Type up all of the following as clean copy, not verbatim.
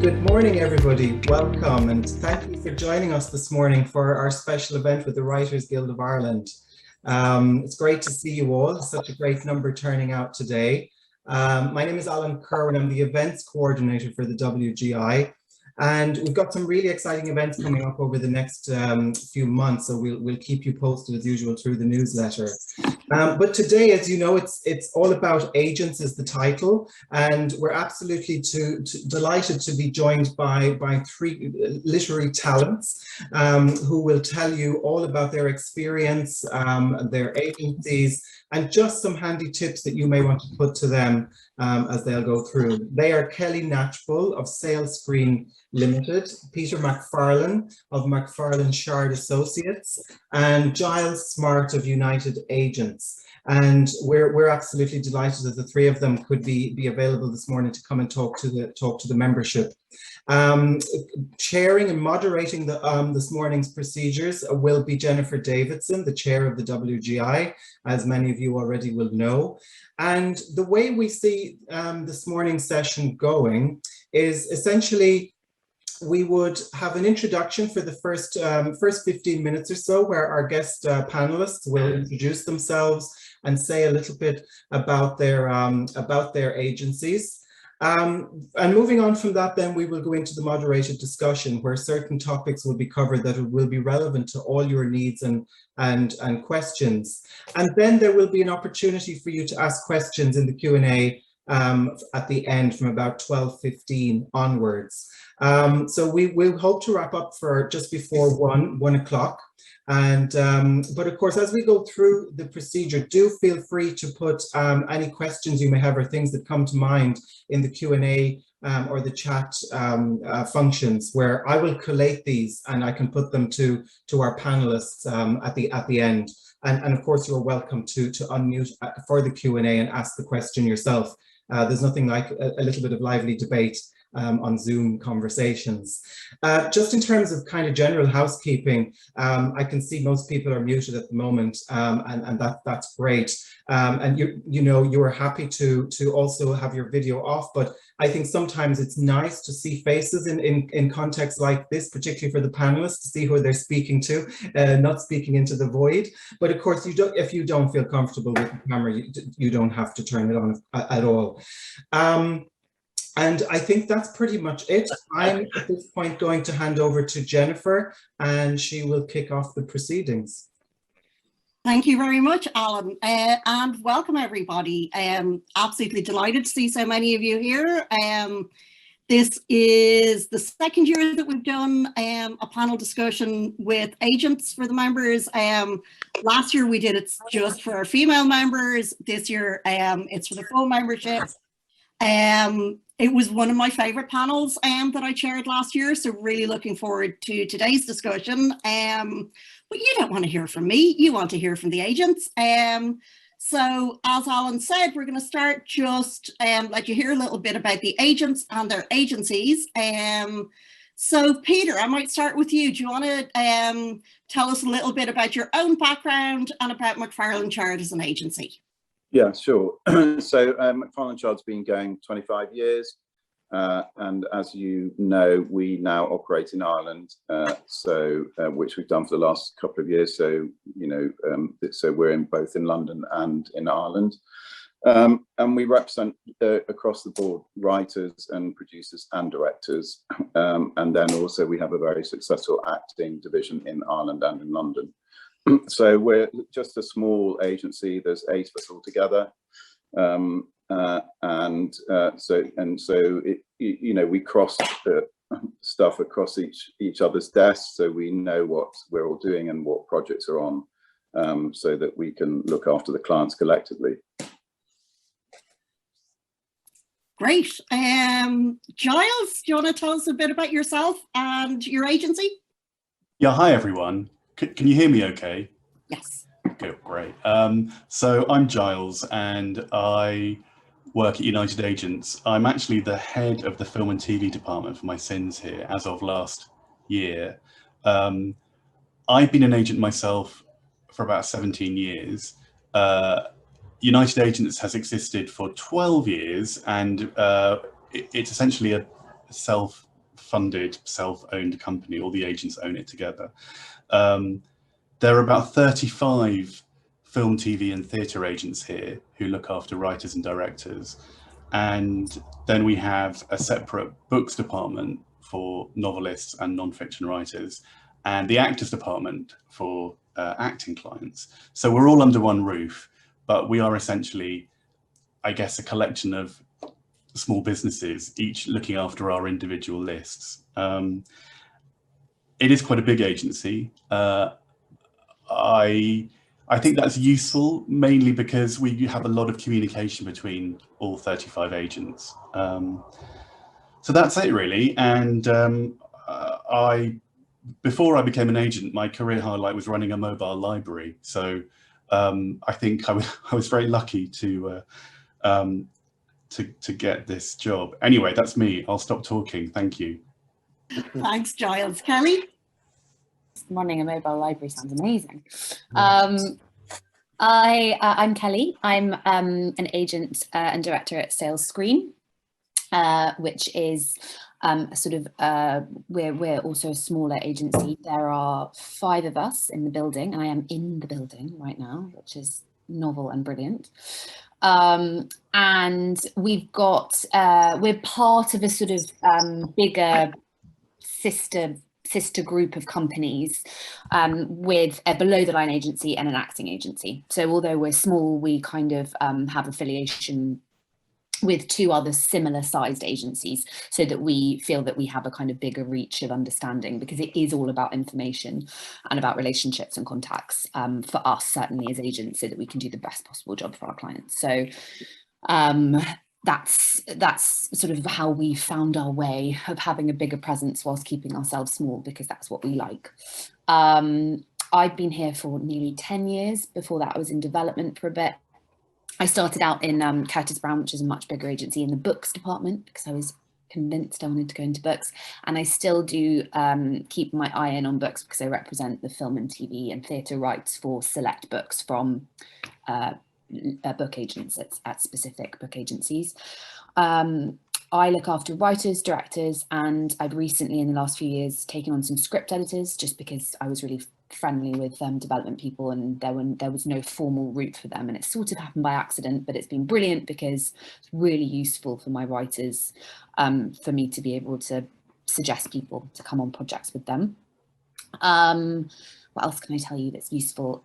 Good morning, everybody. Welcome, and thank you for joining us this morning for our special event with the Writers Guild of Ireland. It's great to see you all. Such a great number turning out today. My name is Alan Kerwin. I'm the events coordinator for the WGI, and we've got some really exciting events coming up over the next few months. So we'll keep you posted as usual through the newsletter. But today, as you know, it's all about agents is the title, and we're absolutely delighted to be joined by three literary talents who will tell you all about their experience, their agencies, and just some handy tips that you may want to put to them as they'll go through. They are Kelly Natchbull of Sail Screen Limited, Peter McFarlane of McFarlane Shard Associates, and Giles Smart of United Agents. And we're absolutely delighted that the three of them could be available this morning to come and talk to the membership. Chairing and moderating this morning's procedures will be Jennifer Davidson, the chair of the WGI, as many of you already will know. And the way we see this morning's session going is essentially we would have an introduction for the first 15 minutes or so, where our guest panelists will introduce themselves and say a little bit about their agencies. And moving on from that, then we will go into the moderated discussion where certain topics will be covered that will be relevant to all your needs and questions. And then there will be an opportunity for you to ask questions in the Q&A at the end from about 12:15 onwards. So we will hope to wrap up for just before 1 o'clock. And but of course, as we go through the procedure, do feel free to put any questions you may have or things that come to mind in the Q&A or the chat functions, where I will collate these and I can put them to our panelists at the end. And of course, you're welcome to unmute for the Q&A and ask the question yourself. There's nothing like a little bit of lively debate on Zoom conversations. Just in terms of kind of general housekeeping, I can see most people are muted at the moment, and that's great. And you are happy to also have your video off, but I think sometimes it's nice to see faces in contexts like this, particularly for the panelists, to see who they're speaking to, not speaking into the void. But of course, if you don't feel comfortable with the camera, you don't have to turn it on at all. And I think that's pretty much it. I'm at this point going to hand over to Jennifer, and she will kick off the proceedings. Thank you very much, Alan, and welcome everybody. Absolutely delighted to see so many of you here. This is the second year that we've done a panel discussion with agents for the members. Last year we did it just for our female members. This year it's for the full membership. It was one of my favorite panels that I chaired last year, so really looking forward to today's discussion. But you don't want to hear from me, you want to hear from the agents. So as Alan said, we're going to start just let you hear a little bit about the agents and their agencies. So Peter, I might start with you. Do you want to tell us a little bit about your own background and about McFarlane Shard as an agency? Yeah, sure. So McFarlane Shard's been going 25 years. And as you know, we now operate in Ireland, which we've done for the last couple of years. So, so we're both in London and in Ireland. And we represent across the board writers and producers and directors. And then also we have a very successful acting division in Ireland and in London. So we're just a small agency. There's 8 of us all together, we cross stuff across each other's desks, so we know what we're all doing and what projects are on, so that we can look after the clients collectively. Great. Giles, do you want to tell us a bit about yourself and your agency? Yeah, hi everyone. Can you hear me okay? Yes. Okay, great. So I'm Giles and I work at United Agents. I'm actually the head of the film and TV department for my sins here as of last year. I've been an agent myself for about 17 years. United Agents has existed for 12 years and it's essentially a self funded, self-owned company. All the agents own it together. There are about 35 film, TV and theatre agents here who look after writers and directors. And then we have a separate books department for novelists and non-fiction writers, and the actors department for acting clients. So we're all under one roof, but we are essentially, I guess, a collection of small businesses, each looking after our individual lists. It is quite a big agency. I think that's useful, mainly because we have a lot of communication between all 35 agents. So that's it really. And before I became an agent, my career highlight was running a mobile library. So I think I was very lucky to get this job. Anyway, that's me. I'll stop talking. Thank you. Thanks, Giles. Kelly? Running a mobile library sounds amazing. I'm Kelly. I'm an agent and director at Sales Screen, which is we're also a smaller agency. There are 5 of us in the building, and I am in the building right now, which is novel and brilliant. And we've got we're part of a sort of bigger sister group of companies with a below the line agency and an acting agency. So although we're small, we kind of have affiliation with 2 other similar sized agencies, so that we feel that we have a kind of bigger reach of understanding, because it is all about information and about relationships and contacts for us, certainly as agents, so that we can do the best possible job for our clients. So that's sort of how we found our way of having a bigger presence whilst keeping ourselves small, because that's what we like. I've been here for nearly 10 years. Before that, I was in development for a bit. I started out in Curtis Brown, which is a much bigger agency, in the books department, because I was convinced I wanted to go into books. And I still do keep my eye in on books, because I represent the film and TV and theatre rights for select books from book agents at specific book agencies. I look after writers, directors, and I've recently, in the last few years, taken on some script editors, just because I was really friendly with development people, and there was no formal route for them, and it sort of happened by accident, but it's been brilliant because it's really useful for my writers, for me to be able to suggest people to come on projects with them. What else can I tell you that's useful?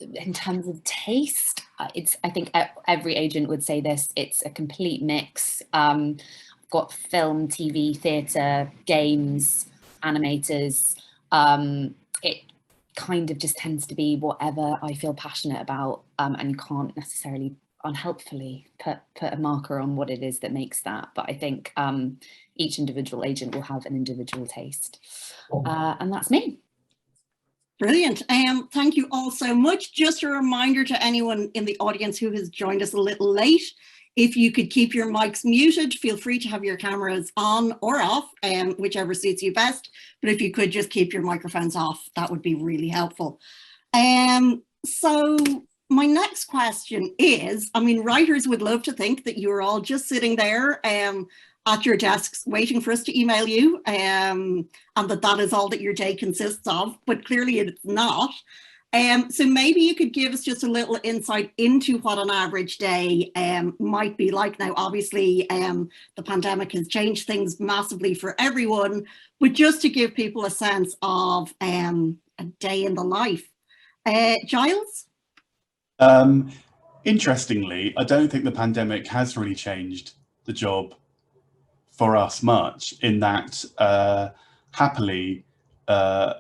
In terms of taste, I think every agent would say this, it's a complete mix. I've got film, TV, theatre, games, animators. It kind of just tends to be whatever I feel passionate about, and you can't necessarily unhelpfully put a marker on what it is that makes that. But I think each individual agent will have an individual taste. And that's me. Brilliant. Thank you all so much. Just a reminder to anyone in the audience who has joined us a little late, if you could keep your mics muted, feel free to have your cameras on or off, whichever suits you best. But if you could just keep your microphones off, that would be really helpful. So my next question is, I mean, writers would love to think that you're all just sitting there at your desks waiting for us to email you, and that is all that your day consists of, but clearly it's not. So maybe you could give us just a little insight into what an average day might be like. Now, obviously, the pandemic has changed things massively for everyone, but just to give people a sense of a day in the life. Giles? Interestingly, I don't think the pandemic has really changed the job for us much, in that happily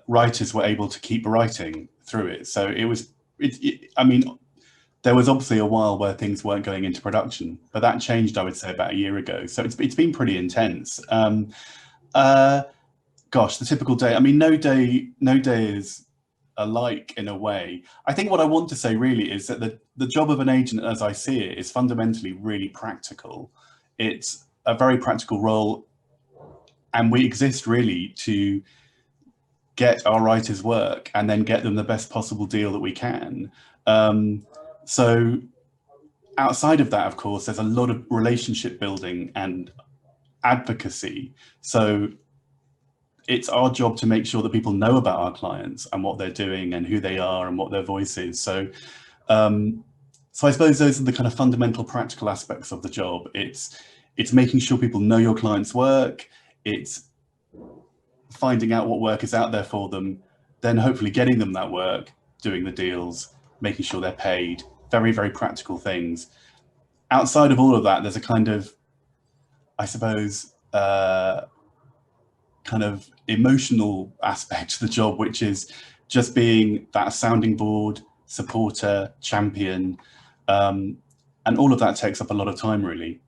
writers were able to keep writing through it. So I mean, there was obviously a while where things weren't going into production, but that changed, I would say, about a year ago. So it's been pretty intense. Gosh, the typical day. I mean, no day is alike in a way. I think what I want to say really is that the job of an agent, as I see it, is fundamentally really practical. It's a very practical role, and we exist really to get our writers work and then get them the best possible deal that we can. So outside of that, of course, there's a lot of relationship building and advocacy. So it's our job to make sure that people know about our clients and what they're doing and who they are and what their voice is. So I suppose those are the kind of fundamental practical aspects of the job. It's making sure people know your client's work. It's finding out what work is out there for them, then hopefully getting them that work, doing the deals, making sure they're paid, very, very practical things. Outside of all of that, there's a kind of, I suppose, kind of emotional aspect to the job, which is just being that sounding board, supporter, champion, and all of that takes up a lot of time, really.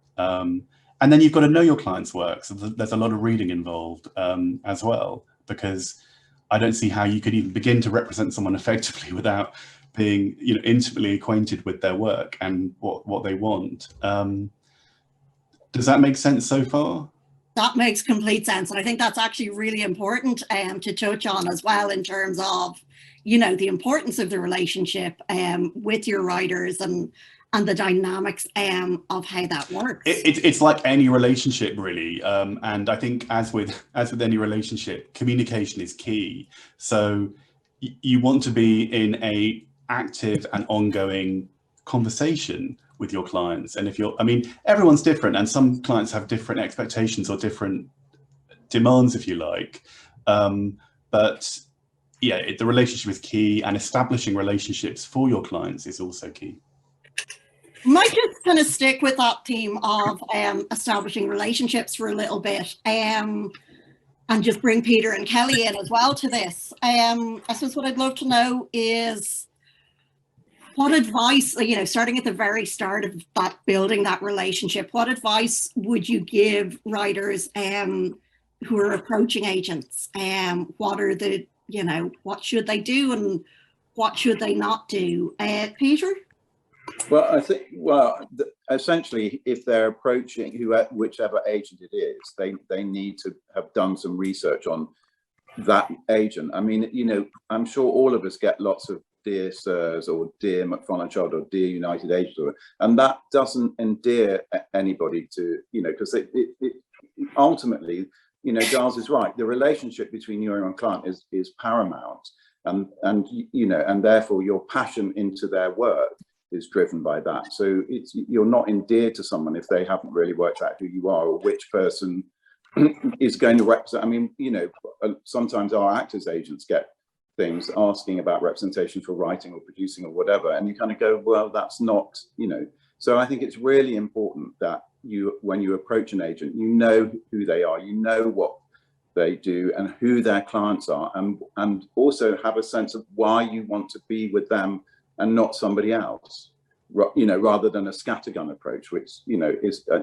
And then you've got to know your client's work, so there's a lot of reading involved as well, because I don't see how you could even begin to represent someone effectively without being, you know, intimately acquainted with their work and what they want. Does that make sense so far? That makes complete sense. And I think that's actually really important to touch on as well, in terms of, you know, the importance of the relationship with your writers and the dynamics of how that works. It's like any relationship, really. And I think as with any relationship, communication is key. So you want to be in a active and ongoing conversation with your clients. And I mean, everyone's different, and some clients have different expectations or different demands, if you like. But yeah, the relationship is key, and establishing relationships for your clients is also key. Might just kind of stick with that theme of establishing relationships for a little bit, and just bring Peter and Kelly in as well to this. I suppose what I'd love to know is, what advice, you know, starting at the very start of that, building that relationship, what advice would you give writers who are approaching agents? What are the, you know, what should they do and what should they not do? Peter? Well, I think, essentially, if they're approaching whichever agent it is, they need to have done some research on that agent. I mean, you know, I'm sure all of us get lots of dear sirs or dear McFarlane Child or dear United Agents, and that doesn't endear anybody to, you know, because it ultimately, you know, Giles is right. The relationship between you and your client is paramount, and you know, and therefore your passion into their work is driven by that. So you're not endeared to someone if they haven't really worked out who you are or which person is going to represent. I mean, you know, sometimes our actors agents get things asking about representation for writing or producing or whatever, and you kind of go, well, that's not, you know. So I think it's really important that when you approach an agent, you know who they are, you know what they do and who their clients are, and also have a sense of why you want to be with them and not somebody else, you know, rather than a scattergun approach, which, you know,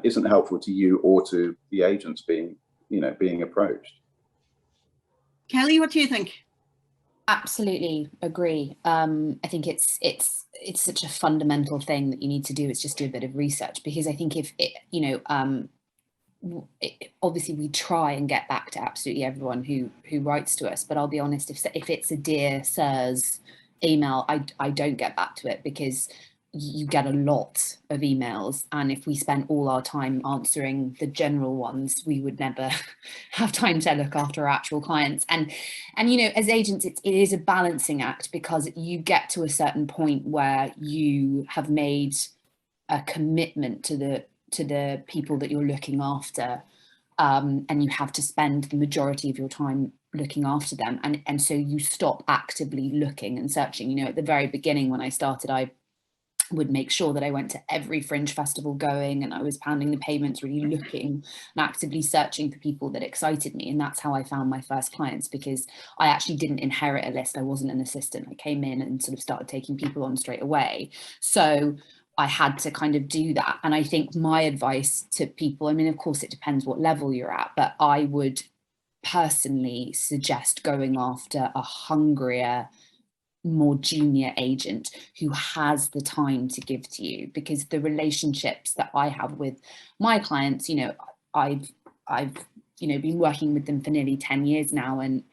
isn't helpful to you or to the agents being approached. Kelly, what do you think? Absolutely agree. I think it's such a fundamental thing that you need to do. It's just do a bit of research, because I think if it, you know, obviously we try and get back to absolutely everyone who writes to us, but I'll be honest, if it's a dear sirs email, I don't get back to it, because you get a lot of emails, and if we spent all our time answering the general ones, we would never have time to look after our actual clients. And you know, as agents, it is a balancing act, because you get to a certain point where you have made a commitment to the people that you're looking after, and you have to spend the majority of your time looking after them, and so you stop actively looking and searching. You know, at the very beginning when I started, I would make sure that I went to every fringe festival going, and I was pounding the pavements, really looking and actively searching for people that excited me. And that's how I found my first clients, because I actually didn't inherit a list. I wasn't an assistant. I came in and sort of started taking people on straight away. So I had to kind of do that. And I think my advice to people, I mean, of course, it depends what level you're at, but I would personally suggest going after a hungrier, more junior agent who has the time to give to you, because the relationships that I have with my clients, you know, I've you know, been working with them for nearly 10 years now, and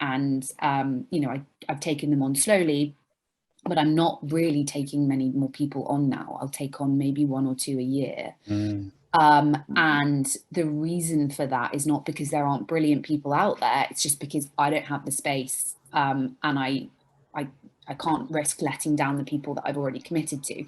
you know, I've taken them on slowly, but I'm not really taking many more people on now. I'll take on maybe 1 or 2 a year. And the reason for that is not because there aren't brilliant people out there, it's just because I don't have the space, and I can't risk letting down the people that I've already committed to.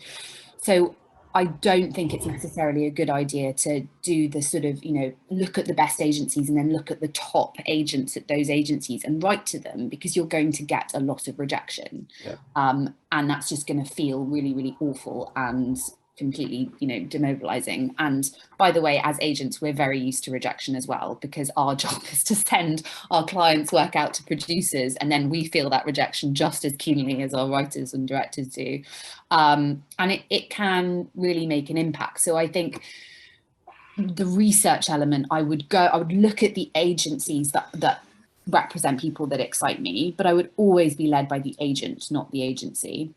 So I don't think it's necessarily a good idea to do the sort of, look at the best agencies and then look at the top agents at those agencies and write to them, because you're going to get a lot of rejection. Yeah. And that's just going to feel really, really awful and completely, demobilizing. And by the way, as agents, we're very used to rejection as well, because our job is to send our clients' work out to producers, and then we feel that rejection just as keenly as our writers and directors do. And it can really make an impact. So I think the research element, I would look at the agencies that represent people that excite me, but I would always be led by the agent, not the agency,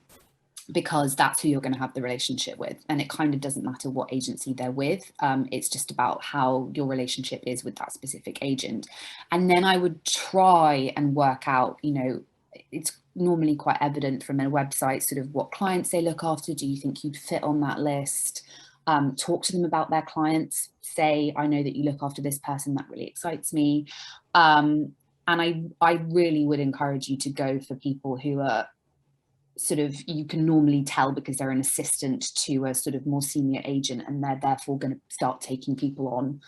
because that's who you're going to have the relationship with. And it kind of doesn't matter what agency they're with. It's just about how your relationship is with that specific agent. And then I would try and work out, it's normally quite evident from a website, sort of what clients they look after. Do you think you'd fit on that list? Talk to them about their clients. Say, I know that you look after this person, that really excites me. And I really would encourage you to go for people who are sort of, you can normally tell because they're an assistant to a sort of more senior agent, and they're therefore going to start taking people on.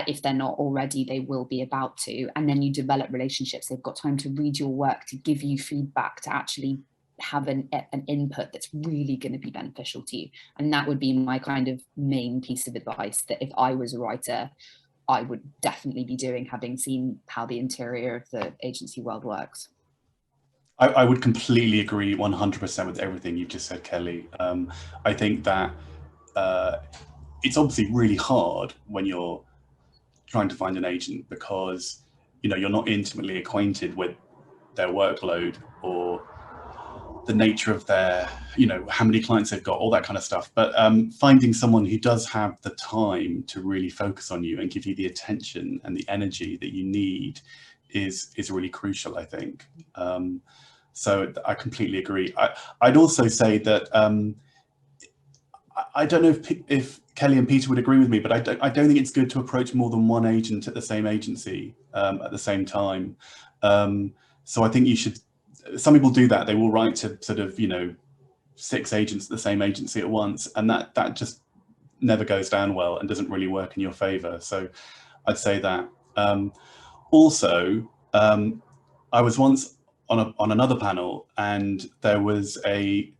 If they're not already, they will be about to. And then you develop relationships. They've got time to read your work, to give you feedback, to actually have an input that's really going to be beneficial to you. And that would be my kind of main piece of advice, that if I was a writer, I would definitely be doing, having seen how the interior of the agency world works. I would completely agree 100% with everything you've just said, Kelly. I think that it's obviously really hard when you're trying to find an agent, because you're not intimately acquainted with their workload or the nature of their, how many clients they've got, all that kind of stuff. But finding someone who does have the time to really focus on you and give you the attention and the energy that you need is really crucial, I think. So I completely agree. I'd also say that I don't know if Kelly and Peter would agree with me, but I don't think it's good to approach more than one agent at the same agency at the same time. So I think you should, some people do that. They will write to sort of, 6 agents at the same agency at once, and that just never goes down well and doesn't really work in your favor. So I'd say that. Also, I was once on another panel, and there was a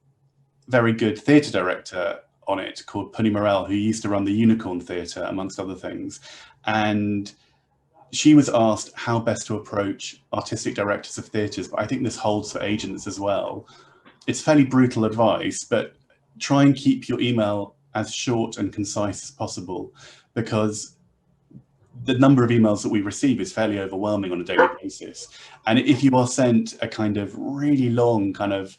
very good theatre director on it called Punny Morell, who used to run the Unicorn Theatre, amongst other things. And she was asked how best to approach artistic directors of theatres, but I think this holds for agents as well. It's fairly brutal advice, but try and keep your email as short and concise as possible, because the number of emails that we receive is fairly overwhelming on a daily basis. And if you are sent a kind of really long kind of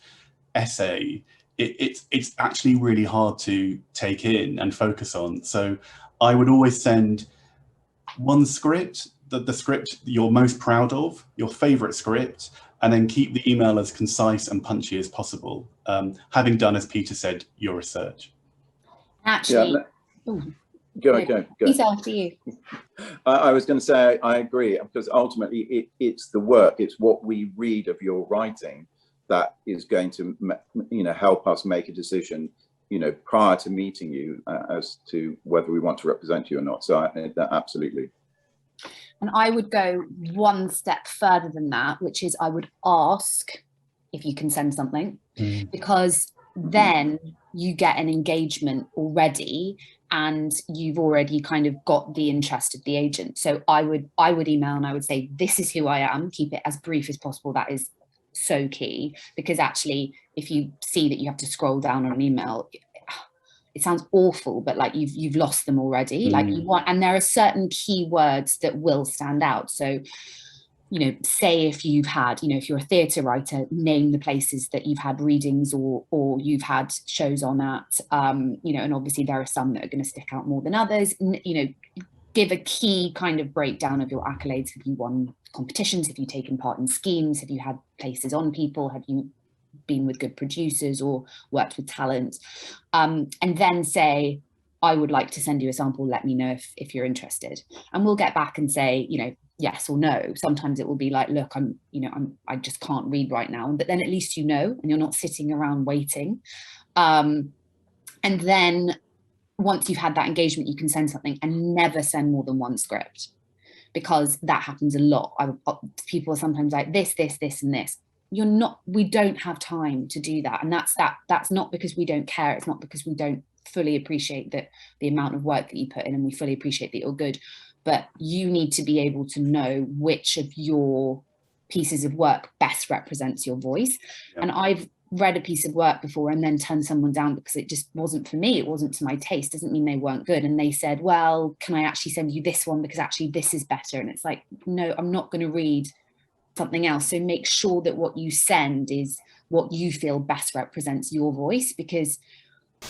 essay, it's actually really hard to take in and focus on. So I would always send one script, the script you're most proud of, your favorite script, and then keep the email as concise and punchy as possible, having done, as Peter said, your research. Actually, yeah, go. He's after you. I was going to say, I agree, because ultimately it's the work, it's what we read of your writing that is going to, help us make a decision, prior to meeting you as to whether we want to represent you or not. So absolutely. And I would go one step further than that, which is I would ask if you can send something, because then you get an engagement already, and you've already kind of got the interest of the agent. So I would email and I would say, this is who I am. Keep it as brief as possible. That is so key, because actually, if you see that you have to scroll down on an email, it sounds awful, but like you've lost them already. Like you want, and there are certain keywords that will stand out. So, say if you've had, if you're a theatre writer, name the places that you've had readings or you've had shows on at, and obviously there are some that are going to stick out more than others. Give a key kind of breakdown of your accolades. Have you won competitions? Have you taken part in schemes? Have you had places on people? Have you been with good producers or worked with talent? And then say, I would like to send you a sample, let me know if you're interested. And we'll get back and say, you know, yes or no. Sometimes it will be like, look, I just can't read right now. But then at least you know, and you're not sitting around waiting. And then once you've had that engagement, you can send something, and never send more than one script, because that happens a lot. People are sometimes like this, and this. We don't have time to do that. And that's not because we don't care. It's not because we don't fully appreciate the amount of work that you put in, and we fully appreciate that you're good. But you need to be able to know which of your pieces of work best represents your voice. Yeah. And I've read a piece of work before and then turned someone down because it just wasn't for me. It wasn't to my taste. Doesn't mean they weren't good. And they said, well, can I actually send you this one because actually this is better? And it's like, no, I'm not going to read something else. So make sure that what you send is what you feel best represents your voice, because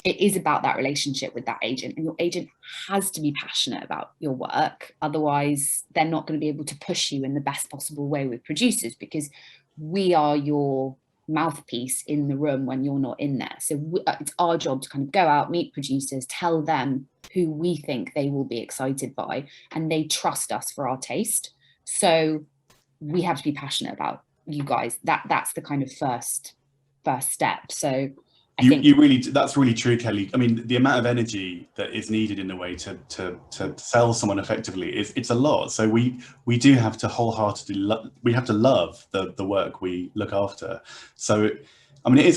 it is about that relationship with that agent, and your agent has to be passionate about your work. Otherwise, they're not going to be able to push you in the best possible way with producers, because we are your mouthpiece in the room when you're not in there. So it's our job to kind of go out, meet producers, tell them who we think they will be excited by, and they trust us for our taste. So we have to be passionate about you guys. That's the kind of first step. So I think that's really true, Kelly. I mean, the amount of energy that is needed in a way to sell someone effectively it's a lot. So we do have to wholeheartedly love the work we look after. So I mean,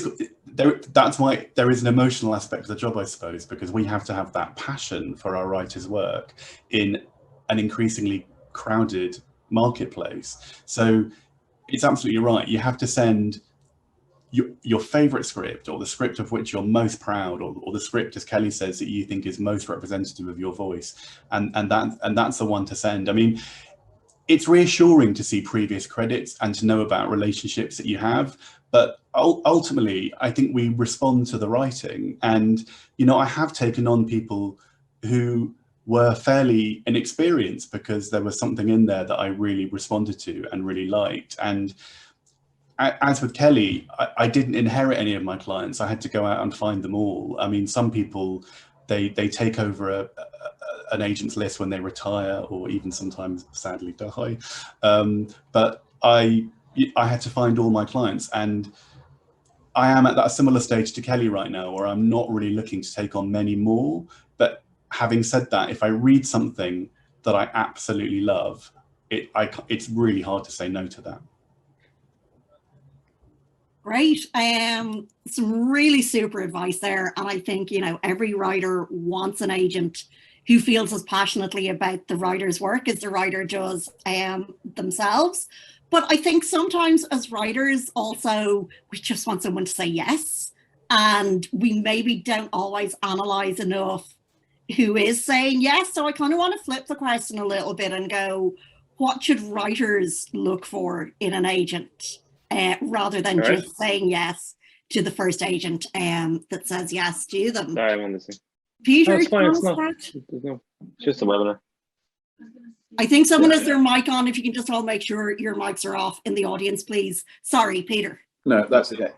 that's why there is an emotional aspect of the job, I suppose, because we have to have that passion for our writers' work in an increasingly crowded marketplace. So it's absolutely right. You have to send your favorite script, or the script of which you're most proud, or the script, as Kelly says, that you think is most representative of your voice, and that's the one to send. I mean, it's reassuring to see previous credits and to know about relationships that you have, but ultimately I think we respond to the writing. And you know, I have taken on people who were fairly inexperienced because there was something in there that I really responded to and really liked. And as with Kelly, I didn't inherit any of my clients. I had to go out and find them all. I mean, some people, they take over an agent's list when they retire, or even sometimes sadly die. But I had to find all my clients, and I am at that similar stage to Kelly right now, where I'm not really looking to take on many more. But having said that, if I read something that I absolutely love, it's really hard to say no to that. Great. Some really super advice there. And I think, you know, every writer wants an agent who feels as passionately about the writer's work as the writer does themselves. But I think sometimes as writers also, we just want someone to say yes. And we maybe don't always analyze enough who is saying yes. So I kind of want to flip the question a little bit and go, what should writers look for in an agent? Rather than just saying yes to the first agent that says yes to them. Sorry, I'm on this thing. Peter, no, it's fine. It's not. It's just a webinar. I think someone has their mic on. If you can just all make sure your mics are off in the audience, please. Sorry, Peter. No, that's okay.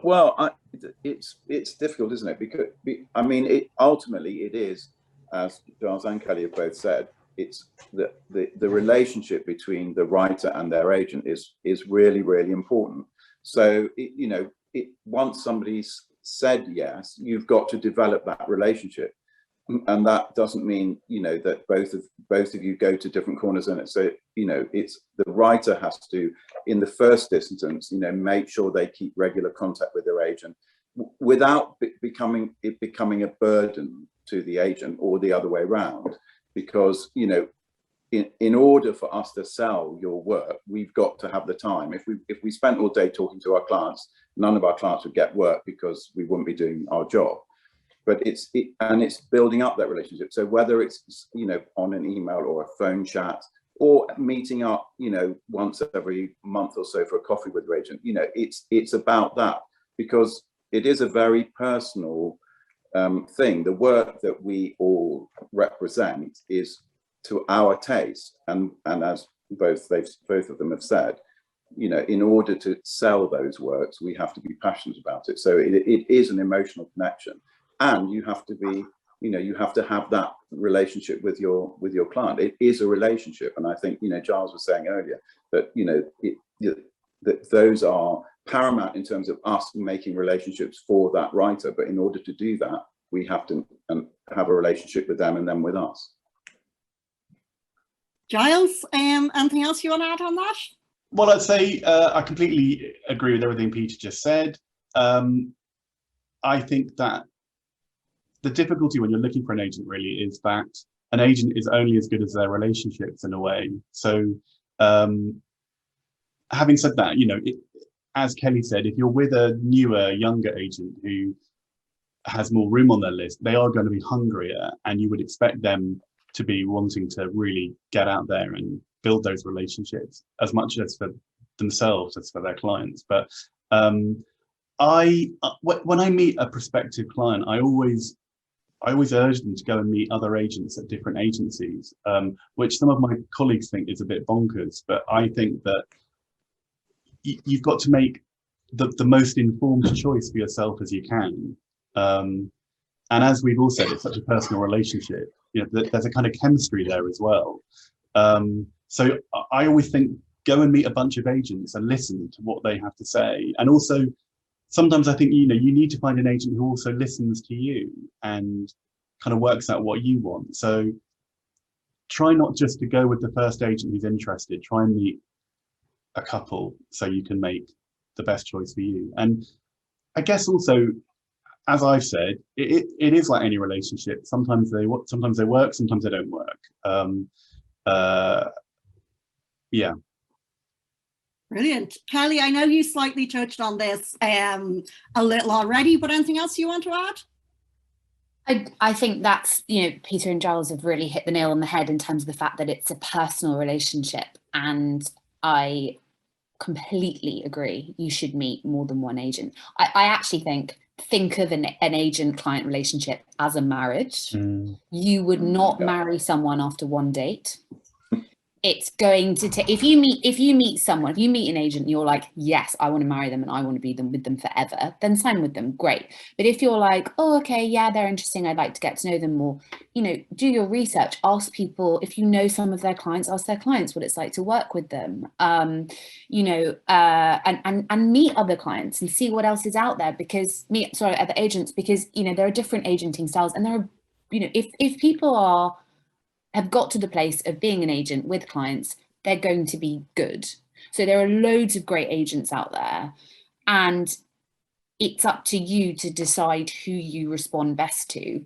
Well, it's difficult, isn't it? Because I mean, ultimately it is, as Giles and Kelly have both said, it's the relationship between the writer and their agent is really, really important. So you know, once somebody's said yes, you've got to develop that relationship, and that doesn't mean, you know, that both of you go to different corners in it. So you know, it's the writer has to, in the first instance, you know, make sure they keep regular contact with their agent without becoming a burden to the agent, or the other way around. Because, you know, in order for us to sell your work, we've got to have the time. If we spent all day talking to our clients, none of our clients would get work because we wouldn't be doing our job. But it's building up that relationship. So whether it's, you know, on an email or a phone chat, or meeting up, you know, once every month or so for a coffee with your agent, you know, it's about that, because it is a very personal thing. The work that we all represent is to our taste, and as both of them have said, you know, in order to sell those works, we have to be passionate about it. So it is an emotional connection, and you have to be you know, you have to have that relationship with your client. It is a relationship, and I think, you know, Giles was saying earlier that, you know, that those are paramount in terms of us making relationships for that writer. But in order to do that, we have to have a relationship with them and them with us. Giles, anything else you want to add on that? Well, I'd say I completely agree with everything Peter just said. I think that the difficulty when you're looking for an agent really is that an agent is only as good as their relationships in a way. So having said that, you know, as Kelly said, if you're with a newer, younger agent who has more room on their list, they are going to be hungrier, and you would expect them to be wanting to really get out there and build those relationships as much as for themselves as for their clients. But when I meet a prospective client, I always urge them to go and meet other agents at different agencies, which some of my colleagues think is a bit bonkers, but I think that you've got to make the most informed choice for yourself as you can. And as we've all said, it's such a personal relationship. You know, there's a kind of chemistry there as well. So I always think, go and meet a bunch of agents and listen to what they have to say. And also, sometimes I think, you know, you need to find an agent who also listens to you and kind of works out what you want. So try not just to go with the first agent who's interested. Try and meet a couple so you can make the best choice for you. And I guess also, as I've said, it is like any relationship. Sometimes they work, sometimes they don't work. Yeah. Brilliant. Kelly, I know you slightly touched on this a little already, but anything else you want to add? I think that's, you know, Peter and Giles have really hit the nail on the head in terms of the fact that it's a personal relationship. And I completely agree. You should meet more than one agent. I actually think of an agent-client relationship as a marriage. You would not marry someone after one date. It's going to take, if you meet an agent and you're like, yes, I want to marry them and I want to be with them forever, then sign with them, great. But if you're like, oh, okay, yeah, they're interesting, I'd like to get to know them more, you know, do your research, ask people, if you know some of their clients, ask their clients what it's like to work with them, you know, and meet other clients and see what else is out there, because other agents, because, you know, there are different agenting styles, and there are, you know, if people have got to the place of being an agent with clients, they're going to be good. So there are loads of great agents out there, and it's up to you to decide who you respond best to.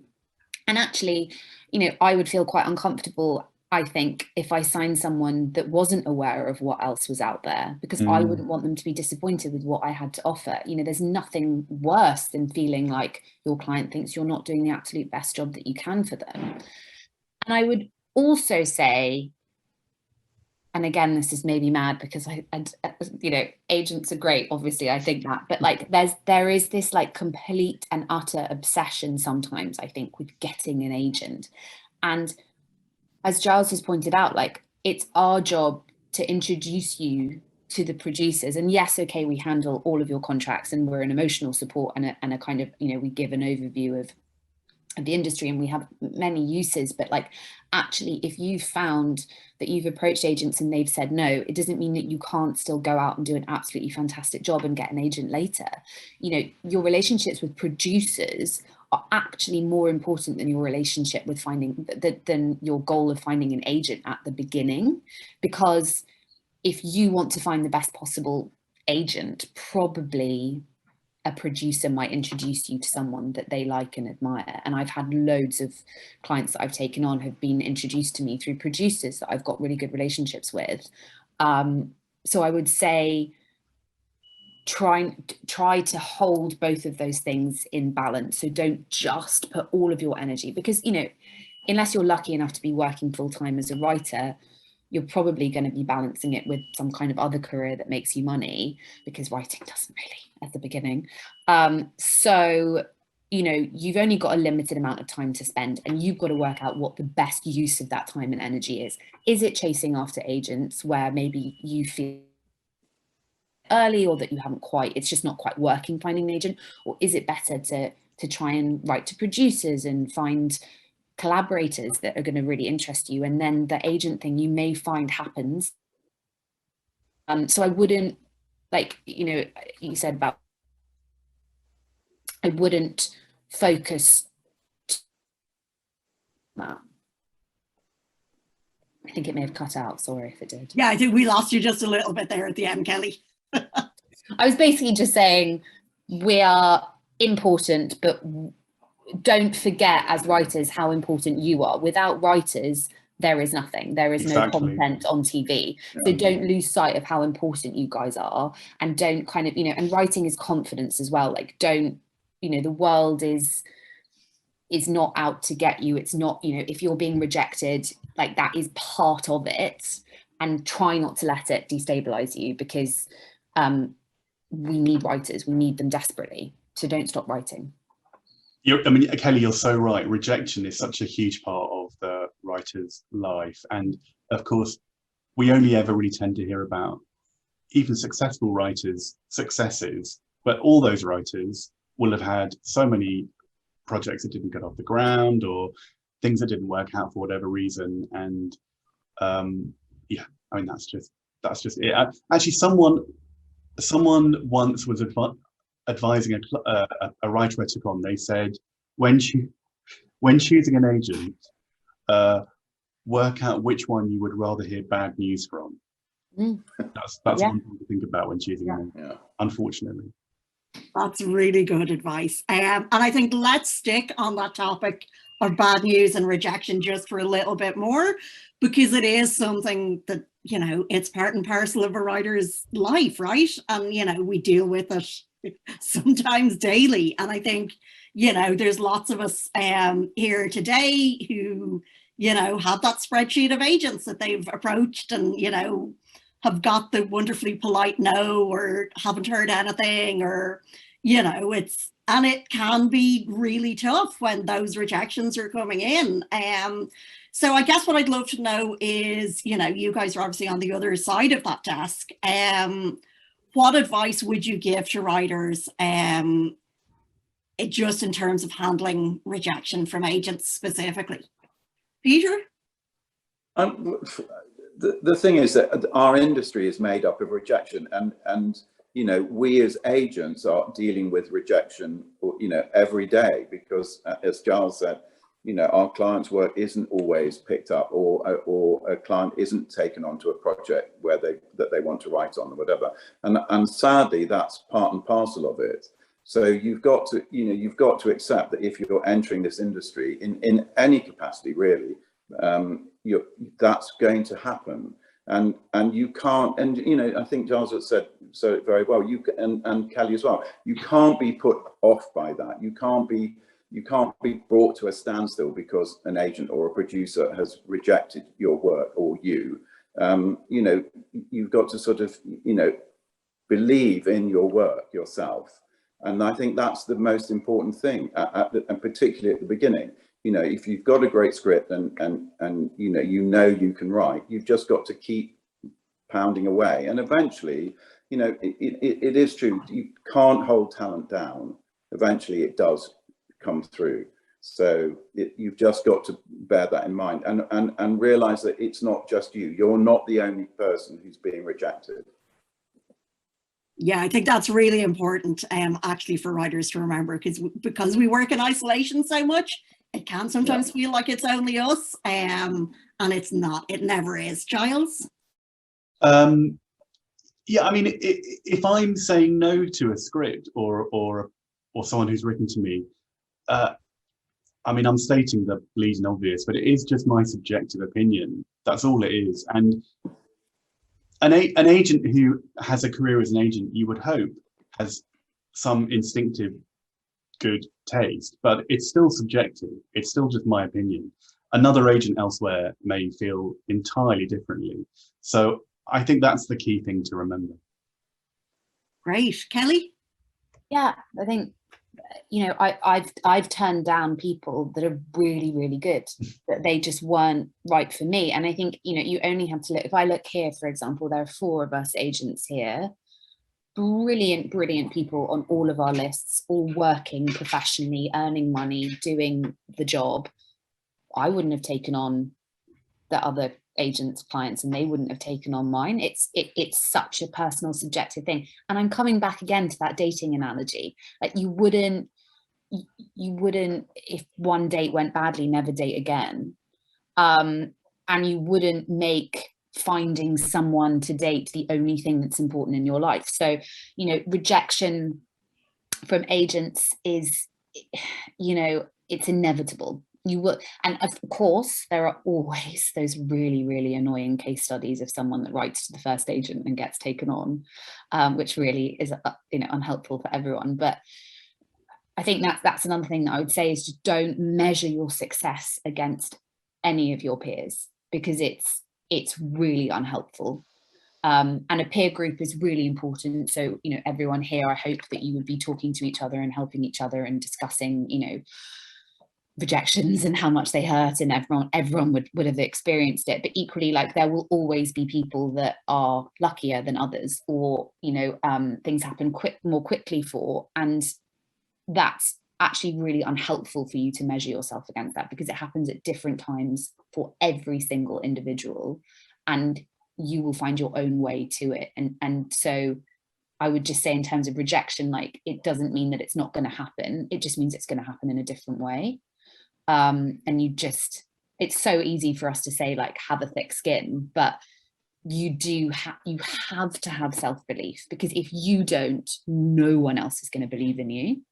And actually, you know, I would feel quite uncomfortable, I think, if I signed someone that wasn't aware of what else was out there, because I wouldn't want them to be disappointed with what I had to offer. You know, there's nothing worse than feeling like your client thinks you're not doing the absolute best job that you can for them. And I would also say, and again, this is maybe mad because I you know, agents are great, obviously, I think that, but like there is this like complete and utter obsession sometimes, I think, with getting an agent. And as Giles has pointed out, like, it's our job to introduce you to the producers. And yes, okay, we handle all of your contracts and we're an emotional support and a kind of, you know, we give an overview of the industry and we have many uses, but like, actually, if you've found that you've approached agents and they've said no, it doesn't mean that you can't still go out and do an absolutely fantastic job and get an agent later. You know, your relationships with producers are actually more important than your relationship with than your goal of finding an agent at the beginning, because if you want to find the best possible agent, probably a producer might introduce you to someone that they like and admire. And I've had loads of clients that I've taken on have been introduced to me through producers that I've got really good relationships with. So I would say try to hold both of those things in balance. So don't just put all of your energy, because, you know, unless you're lucky enough to be working full-time as a writer, you're probably going to be balancing it with some kind of other career that makes you money, because writing doesn't really at the beginning. So, you know, you've only got a limited amount of time to spend, and you've got to work out what the best use of that time and energy is. Is it chasing after agents where maybe you feel early, or that you haven't quite, it's just not quite working finding an agent? Or is it better to to try and write to producers and find collaborators that are going to really interest you. And then the agent thing you may find happens. So I wouldn't, like, you know, you said about, I wouldn't focus that. I think it may have cut out. Sorry if it did. Yeah, I think we lost you just a little bit there at the end, Kelly. I was basically just saying we are important, but don't forget as writers how important you are. Without writers, there is nothing. There is no content on TV. So don't lose sight of how important you guys are, and don't kind of, you know, and writing is confidence as well. Like, don't, you know, the world is not out to get you. It's not, you know, if you're being rejected, like, that is part of it, and try not to let it destabilize you, because we need writers. We need them desperately. So don't stop writing. I mean, Kelly, you're so right. Rejection is such a huge part of the writer's life. And of course, we only ever really tend to hear about even successful writers' successes, but all those writers will have had so many projects that didn't get off the ground, or things that didn't work out for whatever reason. And yeah, I mean, that's just it. Actually, someone once was advising a writer I took on. They said, when choosing an agent, work out which one you would rather hear bad news from. That's one thing to think about when choosing an agent, unfortunately. That's really good advice. And I think let's stick on that topic of bad news and rejection just for a little bit more, because it is something that, you know, it's part and parcel of a writer's life, right? And, you know, we deal with it sometimes daily. And I think, you know, there's lots of us here today who, you know, have that spreadsheet of agents that they've approached and, you know, have got the wonderfully polite no, or haven't heard anything, or, you know, it can be really tough when those rejections are coming in. So I guess what I'd love to know is, you know, you guys are obviously on the other side of that desk. What advice would you give to writers just in terms of handling rejection from agents specifically? Peter? The thing is that our industry is made up of rejection, and you know, we as agents are dealing with rejection, you know, every day, because as Giles said, you know, our clients' work isn't always picked up, or a client isn't taken onto a project where they want to write on, or whatever, and sadly that's part and parcel of it. So you've got to accept that if you're entering this industry in any capacity, really, that's going to happen, and you can't, and you know, I think Giles has said it very well, and Kelly as well, you can't be put off by that. You can't be brought to a standstill because an agent or a producer has rejected your work or you. You know, you've got to sort of, you know, believe in your work yourself, and I think that's the most important thing, and particularly at the beginning. You know, if you've got a great script and you know you can write, you've just got to keep pounding away, and eventually, you know, it is true, you can't hold talent down. Eventually it does come through. So you've just got to bear that in mind, and realize that it's not just you. You're not the only person who's being rejected. Yeah, I think that's really important actually for writers to remember, because we work in isolation so much. It can sometimes feel like it's only us, and it's not. It never is. Giles? Yeah, I mean, if I'm saying no to a script or someone who's written to me, I mean, I'm stating the bleeding obvious, but it is just my subjective opinion. That's all it is. And an agent who has a career as an agent, you would hope, has some instinctive good taste, but it's still subjective. It's still just my opinion. Another agent elsewhere may feel entirely differently. So I think that's the key thing to remember. Great. Kelly? Yeah, I think, you know, I've turned down people that are really, really good, that they just weren't right for me. And I think, you know, you only have to look, if I look here, for example, there are 4 of us agents here. brilliant people on all of our lists, all working professionally, earning money, doing the job. I wouldn't have taken on the other agents' clients, and they wouldn't have taken on mine. It's such a personal, subjective thing. And I'm coming back again to that dating analogy. Like you wouldn't, if one date went badly, never date again. And you wouldn't make finding someone to date the only thing that's important in your life. So, you know, rejection from agents is, you know, it's inevitable. You will, and of course there are always those really annoying case studies of someone that writes to the first agent and gets taken on, which really is, you know, unhelpful for everyone. But I think that's another thing that I would say is just don't measure your success against any of your peers, because it's really unhelpful. And a peer group is really important. So, you know, everyone here, I hope that you would be talking to each other and helping each other and discussing, you know, rejections and how much they hurt, and everyone would have experienced it. But equally, like, there will always be people that are luckier than others, or, you know, things happen more quickly for, and that's actually really unhelpful for you to measure yourself against that, because it happens at different times for every single individual, and you will find your own way to it. And so I would just say, in terms of rejection, like, it doesn't mean that it's not going to happen. It just means it's going to happen in a different way. And it's so easy for us to say, like, have a thick skin, but you have to have self-belief, because if you don't, no one else is going to believe in you.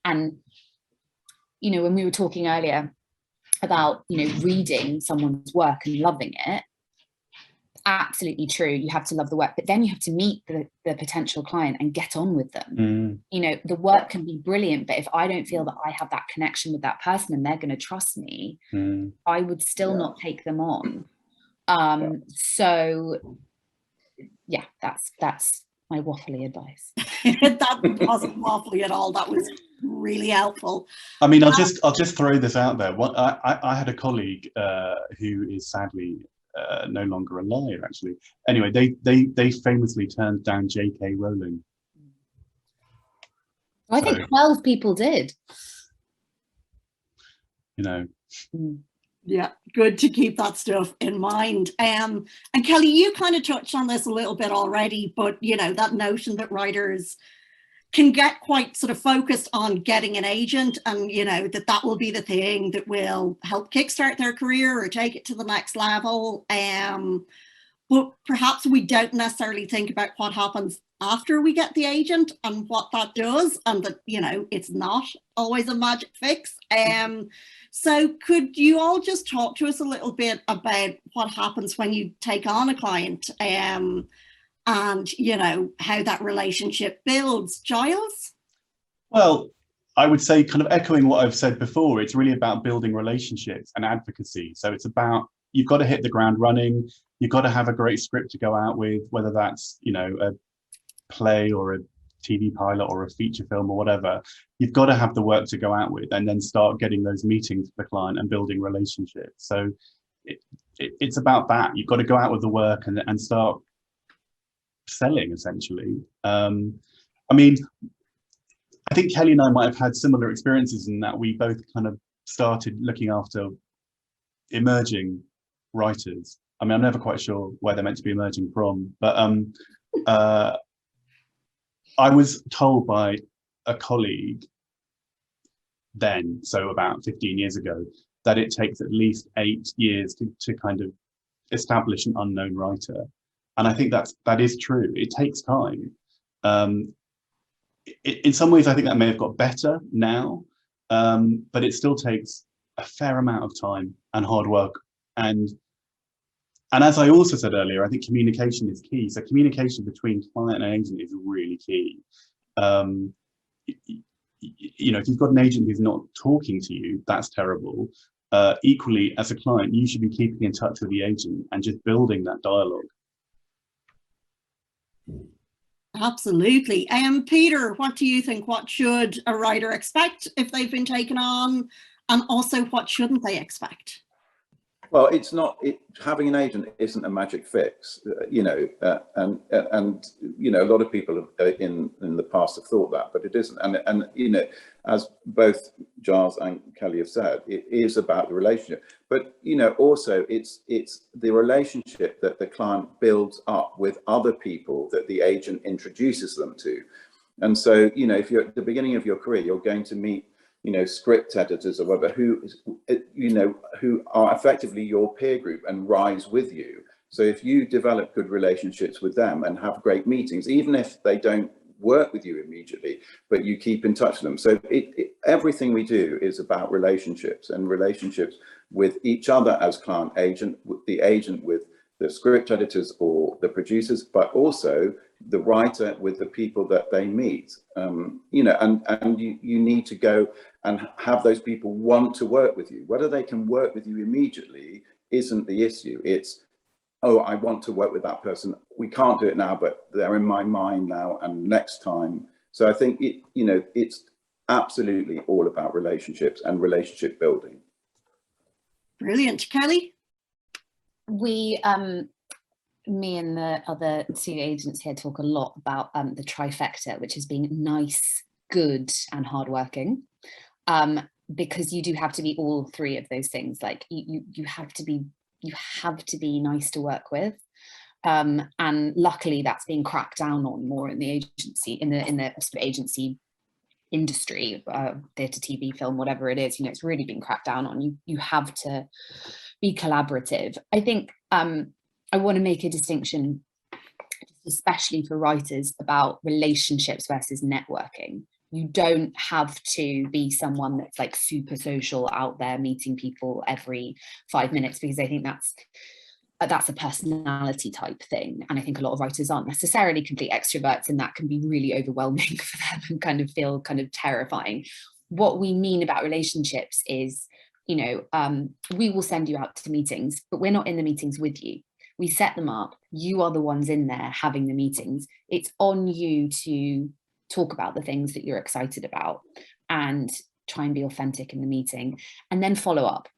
And, you know, when we were talking earlier about, you know, reading someone's work and loving it, absolutely true. You have to love the work, but then you have to meet the potential client and get on with them. You know, the work can be brilliant, but if I don't feel that I have that connection with that person and they're going to trust me, I would still not take them on. So yeah, that's my waffly advice. That wasn't waffly at all. That was really helpful. I mean, I'll just throw this out there. I had a colleague who is sadly no longer alive, actually. Anyway, they famously turned down J.K. Rowling. I think 12 people did. You know. Yeah, good to keep that stuff in mind. And Kelly, you kind of touched on this a little bit already, but, you know, that notion that writers can get quite sort of focused on getting an agent, and, you know, that will be the thing that will help kickstart their career or take it to the next level. But perhaps we don't necessarily think about what happens after we get the agent and what that does, and that, you know, it's not always a magic fix. So could you all just talk to us a little bit about what happens when you take on a client, and, you know, how that relationship builds? Giles? Well, I would say, kind of echoing what I've said before, it's really about building relationships and advocacy. So it's about, you've got to hit the ground running. You've got to have a great script to go out with, whether that's, you know, a play or a TV pilot or a feature film or whatever. You've got to have the work to go out with, and then start getting those meetings with the client and building relationships. So it's about that. You've got to go out with the work and start selling, essentially. I mean, I think Kelly and I might have had similar experiences in that we both kind of started looking after emerging writers. I mean, I'm never quite sure where they're meant to be emerging from, but I was told by a colleague then, so about 15 years ago, that it takes at least 8 years to kind of establish an unknown writer. And I think that is true. It takes time. In some ways, I think that may have got better now, but it still takes a fair amount of time and hard work. And as I also said earlier, I think communication is key. So communication between client and agent is really key. You know, if you've got an agent who's not talking to you, that's terrible. Equally, as a client, you should be keeping in touch with the agent and just building that dialogue. Absolutely. Peter, what do you think? What should a writer expect if they've been taken on? And also, what shouldn't they expect? Well, it's not. Having an agent isn't a magic fix, you know, and you know, a lot of people have, in the past have thought that, but it isn't. And you know, as both Giles and Kelly have said, it is about the relationship. But you know, also it's the relationship that the client builds up with other people that the agent introduces them to. And so, you know, if you're at the beginning of your career, you're going to meet, you know, script editors or whatever, who are effectively your peer group and rise with you. So if you develop good relationships with them and have great meetings, even if they don't work with you immediately, but you keep in touch with them. So everything we do is about relationships, and relationships with each other as client agent, with the agent with the script editors or the producers, but also the writer with the people that they meet. You know, and you need to go and have those people want to work with you. Whether they can work with you immediately isn't the issue. It's, oh, I want to work with that person. We can't do it now, but they're in my mind now and next time. So I think you know, it's absolutely all about relationships and relationship building. Brilliant. Kelly? We, me and the other two agents here talk a lot about the trifecta, which is being nice, good, and hardworking. Because you do have to be all three of those things. Like you have to be nice to work with. And luckily that's being cracked down on more in the agency, in the sort of agency industry, theatre, TV, film, whatever it is. You know, it's really been cracked down on. You have to be collaborative. I think I want to make a distinction, especially for writers, about relationships versus networking. You don't have to be someone that's like super social out there meeting people every 5 minutes, because I think that's a personality type thing. And I think a lot of writers aren't necessarily complete extroverts, and that can be really overwhelming for them and kind of feel kind of terrifying. What we mean about relationships is, you know, we will send you out to meetings, but we're not in the meetings with you. We set them up. You are the ones in there having the meetings. It's on you to talk about the things that you're excited about and try and be authentic in the meeting, and then follow up.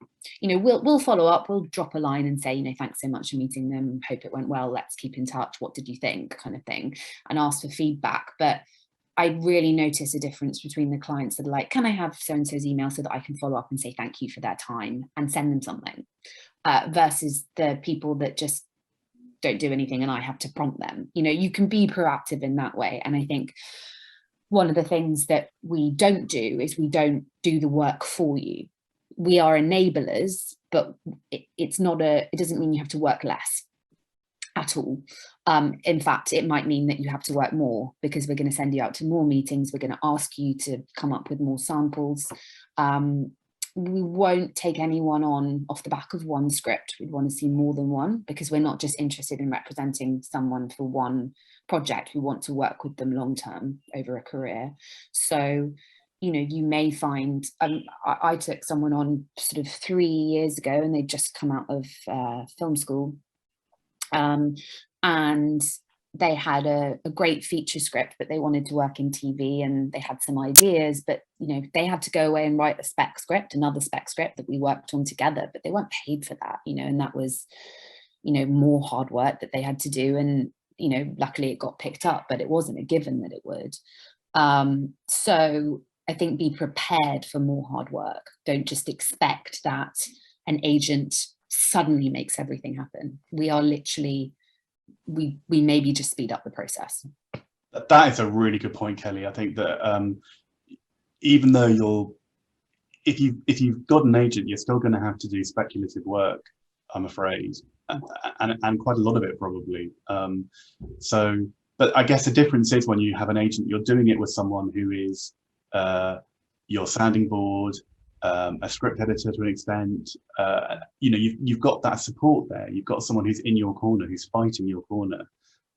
You know, we'll follow up, we'll drop a line and say, you know, thanks so much for meeting them, hope it went well, let's keep in touch, what did you think, kind of thing, and ask for feedback. But I really notice a difference between the clients that are like, can I have so-and-so's email so that I can follow up and say thank you for their time and send them something, versus the people that just don't do anything and I have to prompt them. You know, you can be proactive in that way. And I think one of the things that we don't do is we don't do the work for you. We are enablers, but it doesn't mean you have to work less at all. In fact, it might mean that you have to work more, because we're going to send you out to more meetings. We're going to ask you to come up with more samples. We won't take anyone on off the back of one script. We'd want to see more than one, because we're not just interested in representing someone for one project. We want to work with them long term over a career. So, you know, you may find, I took someone on sort of 3 years ago, and they'd just come out of film school, and they had a great feature script, but they wanted to work in TV, and they had some ideas, but, you know, they had to go away and write a spec script, another spec script that we worked on together, but they weren't paid for that, you know, and that was, you know, more hard work that they had to do. And, you know, luckily it got picked up, but it wasn't a given that it would. So I think be prepared for more hard work. Don't just expect that an agent suddenly makes everything happen. We are literally, we maybe just speed up the process. That is a really good point, Kelly. I think that even though if you've got an agent, you're still going to have to do speculative work, I'm afraid, and quite a lot of it probably. But I guess the difference is when you have an agent, you're doing it with someone who is your sounding board, a script editor to an extent. You know, you've got that support there. You've got someone who's in your corner, who's fighting your corner.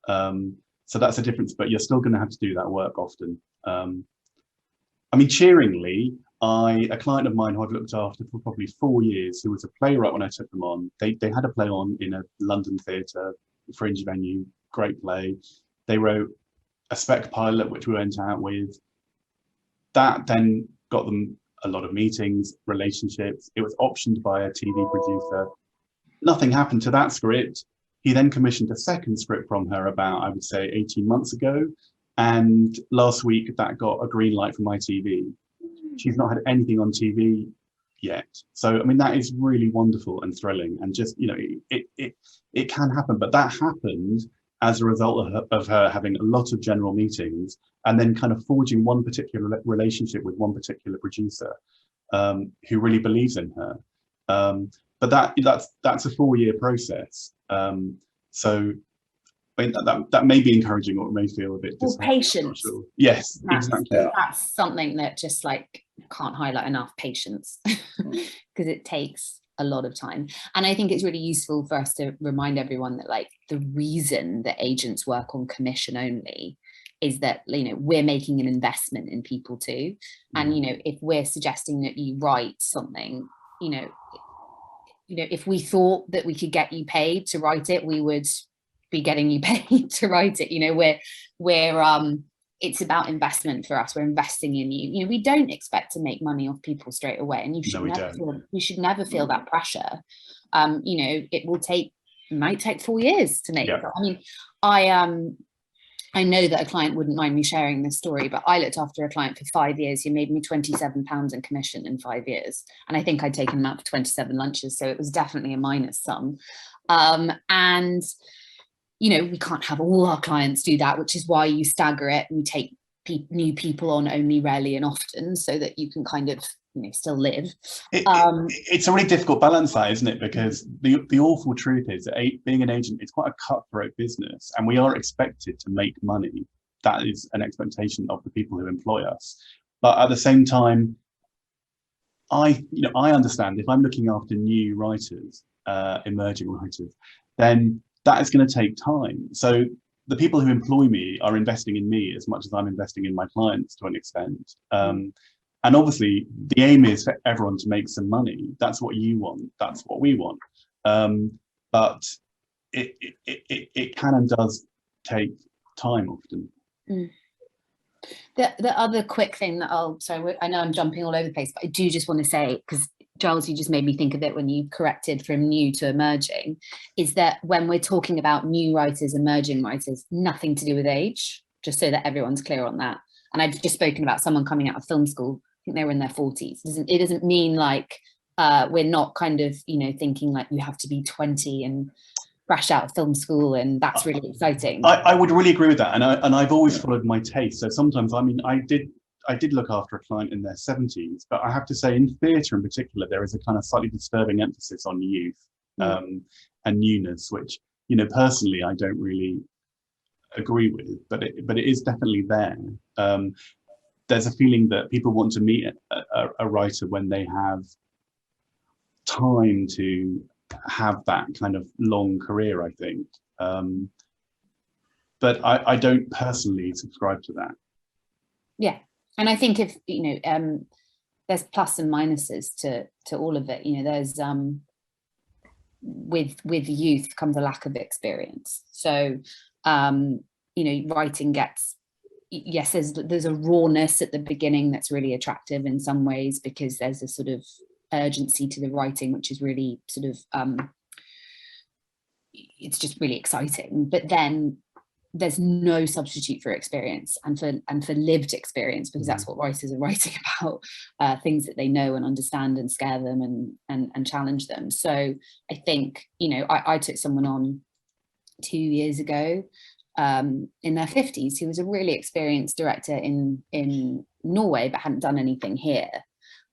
So that's a difference, but you're still going to have to do that work often. I mean, cheeringly, a client of mine who I've looked after for probably 4 years, who was a playwright when I took them on, they had a play on in a London theatre, fringe venue, great play. They wrote a spec pilot, which we went out with. That then got them a lot of meetings, relationships. It was optioned by a TV producer. nothing happened to that script. He then commissioned a second script from her about, I would say, 18 months ago. And last week that got a green light from ITV. She's not had anything on TV yet. So, I mean, that is really wonderful and thrilling, and just, you know, it can happen, but that happened as a result of her having a lot of general meetings and then kind of forging one particular relationship with one particular producer who really believes in her. But that's a 4-year process. So I mean, that may be encouraging, or it may feel a bit patience. Sure. Yes, exactly. That's something that just like can't highlight enough, patience, because it takes a lot of time. And I think it's really useful for us to remind everyone that like the reason that agents work on commission only is that, you know, we're making an investment in people too. And, you know, if we're suggesting that you write something, you know, if we thought that we could get you paid to write it, we would be getting you paid to write it. You know, we're it's about investment for us. We're investing in you. You know, we don't expect to make money off people straight away, and you should never feel that pressure. You know, it might take 4 years to make. I mean, I know that a client wouldn't mind me sharing this story, but I looked after a client for 5 years. He made me £27 in commission in 5 years. And I think I'd taken him out for 27 lunches. So it was definitely a minus sum. And, you know, we can't have all our clients do that, which is why you stagger it and take new people on only rarely and often, so that you can kind of, you know, still live. It's a really difficult balance, that, isn't it? Because the awful truth is that being an agent is quite a cutthroat business, and we are expected to make money. That is an expectation of the people who employ us. But at the same time, I understand if I'm looking after new writers, emerging writers, then that is going to take time. So the people who employ me are investing in me as much as I'm investing in my clients to an extent. And obviously, the aim is for everyone to make some money. That's what you want. That's what we want. But it can and does take time often. The other quick thing that I know I'm jumping all over the place, but I do just want to say, because Giles, you just made me think of it when you corrected from new to emerging, is that when we're talking about new writers, emerging writers, nothing to do with age, just so that everyone's clear on that. And I've just spoken about someone coming out of film school. I think they were in their 40s. It doesn't mean like we're not kind of, you know, thinking like you have to be 20 and fresh out of film school and that's really exciting. I would really agree with that. And I've always followed my taste. So sometimes, I mean, I did look after a client in their 70s, but I have to say in theatre in particular, there is a kind of slightly disturbing emphasis on youth and newness, which, you know, personally, I don't really agree with, but it is definitely there. There's a feeling that people want to meet a writer when they have time to have that kind of long career, I think. But I don't personally subscribe to that. Yeah. And I think if, you know, there's plus and minuses to all of it. You know, there's with youth comes a lack of experience. So, you know, writing gets, yes, there's a rawness at the beginning that's really attractive in some ways, because there's a sort of urgency to the writing, which is really sort of, it's just really exciting. But then there's no substitute for experience and for lived experience, because that's what writers are writing about, things that they know and understand and scare them and challenge them. So I think, you know, I took someone on 2 years ago in their 50s who was a really experienced director in Norway but hadn't done anything here.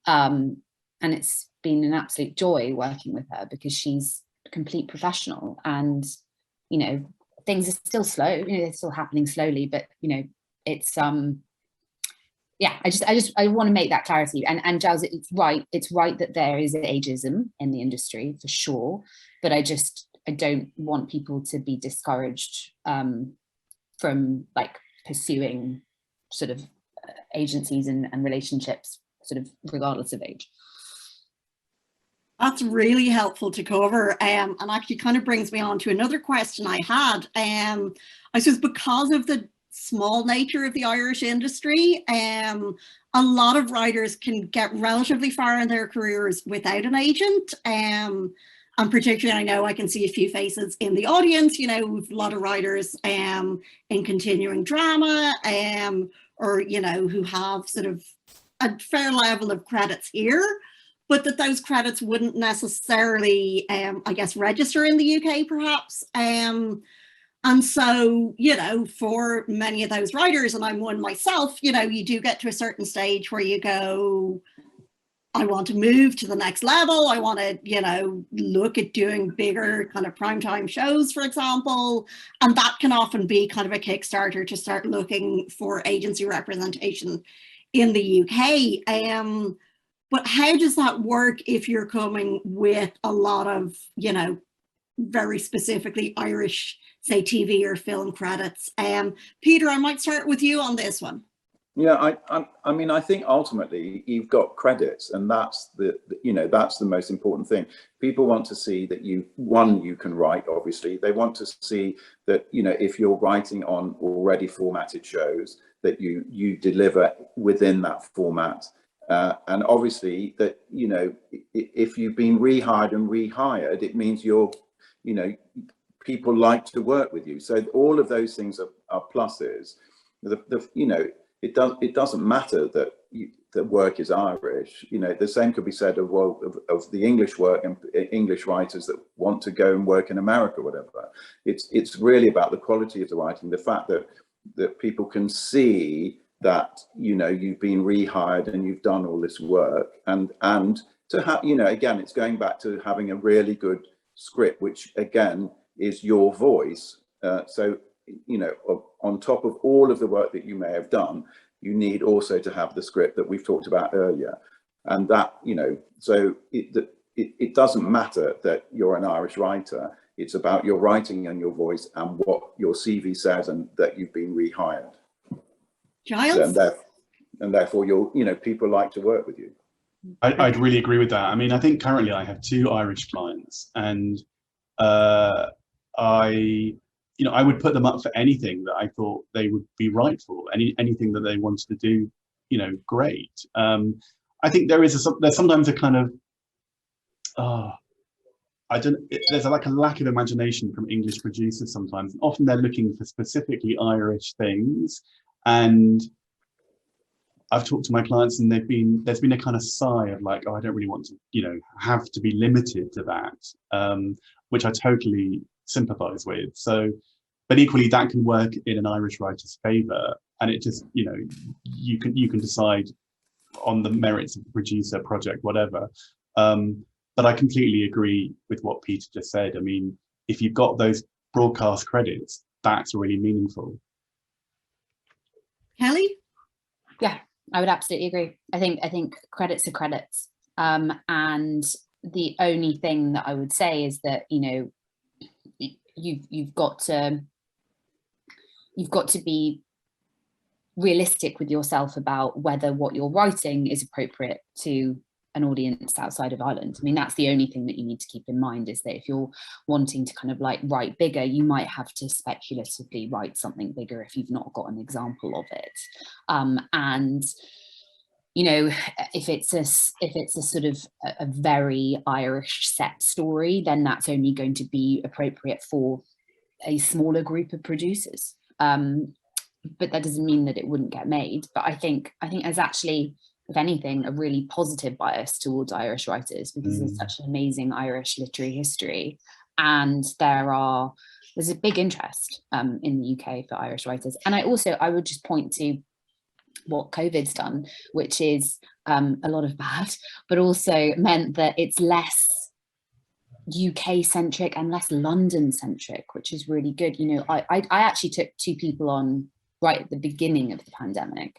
And it's been an absolute joy working with her, because she's a complete professional, and, you know, things are still slow, you know, they're still happening slowly, but, you know, it's yeah, I want to make that clarity. And Giles, it's right that there is ageism in the industry for sure, but I don't want people to be discouraged from like pursuing sort of agencies and relationships sort of regardless of age. That's really helpful to cover, and actually kind of brings me on to another question I had. I suppose because of the small nature of the Irish industry, a lot of writers can get relatively far in their careers without an agent. And particularly, I know I can see a few faces in the audience, you know, with a lot of writers in continuing drama, or, you know, who have sort of a fair level of credits here, but that those credits wouldn't necessarily, I guess, register in the UK, perhaps. And so, you know, for many of those writers, and I'm one myself, you know, you do get to a certain stage where you go, I want to move to the next level. I want to, you know, look at doing bigger kind of primetime shows, for example. And that can often be kind of a Kickstarter to start looking for agency representation in the UK. But how does that work if you're coming with a lot of, you know, very specifically Irish, say, TV or film credits? Peter, I might start with you on this one. Yeah, I mean, I think ultimately you've got credits, and that's that's the most important thing. People want to see that you can write, obviously. They want to see that, you know, if you're writing on already formatted shows, that you deliver within that format. And obviously that, you know, if you've been rehired and rehired, it means you're, you know, people like to work with you. So all of those things are pluses. You know, it doesn't matter that the work is Irish. You know, the same could be said of the English work and English writers that want to go and work in America, whatever. It's really about the quality of the writing, the fact that people can see that, you know, you've been rehired and you've done all this work, and to have, you know, again, it's going back to having a really good script, which again is your voice. So, you know, on top of all of the work that you may have done, you need also to have the script that we've talked about earlier. And that, you know, so it doesn't matter that you're an Irish writer. It's about your writing and your voice and what your CV says, and that you've been rehired. Giles? And therefore you'll, you know, people like to work with you. I'd really agree with that. I mean, I think currently I have 2 Irish clients, and I would put them up for anything that I thought they would be right for, anything that they wanted to do, you know, great. I think there's sometimes a kind of, there's like a lack of imagination from English producers sometimes. Often they're looking for specifically Irish things, and I've talked to my clients, and there's been a kind of sigh of like, oh, I don't really want to, you know, have to be limited to that, which I totally sympathize with. So, but equally that can work in an Irish writer's favor, and it just, you know, you can decide on the merits of the producer, project, whatever. But I completely agree with what Peter just said. I mean, if you've got those broadcast credits, that's really meaningful. Kelly? Yeah, I would absolutely agree. I think credits are credits. And the only thing that I would say is that, you know, you've got to be realistic with yourself about whether what you're writing is appropriate to an audience outside of Ireland. I mean, that's the only thing that you need to keep in mind, is that if you're wanting to kind of like write bigger, you might have to speculatively write something bigger if you've not got an example of it. And you know, if it's a sort of a very Irish set story, then that's only going to be appropriate for a smaller group of producers. But that doesn't mean that it wouldn't get made. But I think there's actually, if anything, a really positive bias towards Irish writers, because there's such an amazing Irish literary history, and there's a big interest in the UK for Irish writers. And I would just point to what COVID's done, which is a lot of bad, but also meant that it's less UK centric and less London centric, which is really good. You know, I actually took 2 people on right at the beginning of the pandemic,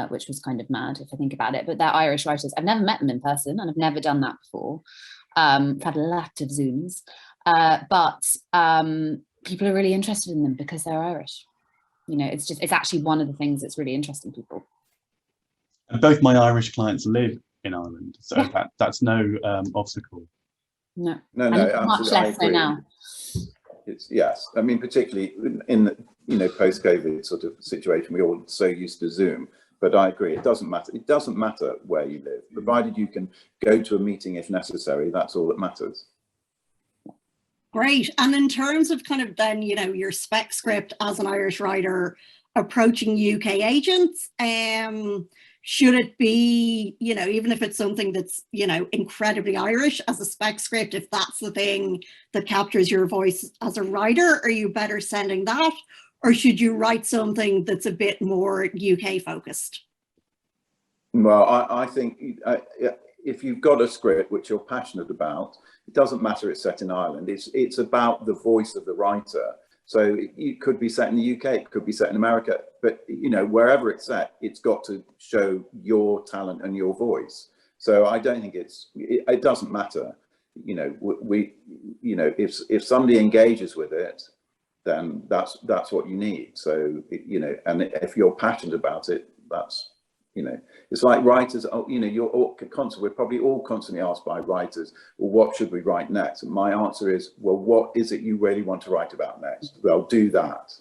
which was kind of mad if I think about it, but they're Irish writers. I've never met them in person, and I've never done that before. I've had a lot of Zooms, but people are really interested in them because they're Irish. You know, it's actually one of the things that's really interesting people. And both my Irish clients live in Ireland, so yeah, that's no obstacle. No, much less so now. Yes, I mean, particularly in the, you know, post-COVID sort of situation, we're all so used to Zoom. But I agree, it doesn't matter. It doesn't matter where you live, provided you can go to a meeting if necessary. That's all that matters. Great. And in terms of kind of then, you know, your spec script as an Irish writer approaching UK agents, should it be, you know, even if it's something that's, you know, incredibly Irish as a spec script, if that's the thing that captures your voice as a writer, are you better sending that? Or should you write something that's a bit more UK focused? Well, I think if you've got a script which you're passionate about, it doesn't matter it's set in Ireland. It's about the voice of the writer. So it could be set in the UK, it could be set in America, but you know, wherever it's set, it's got to show your talent and your voice. So I don't think it doesn't matter. You know, you know, if somebody engages with it, then that's what you need. So you know, and if you're passionate about it, that's, you know, it's like writers. You know, we're probably all constantly asked by writers, well, what should we write next? And my answer is, well, what is it you really want to write about next? Well, do that,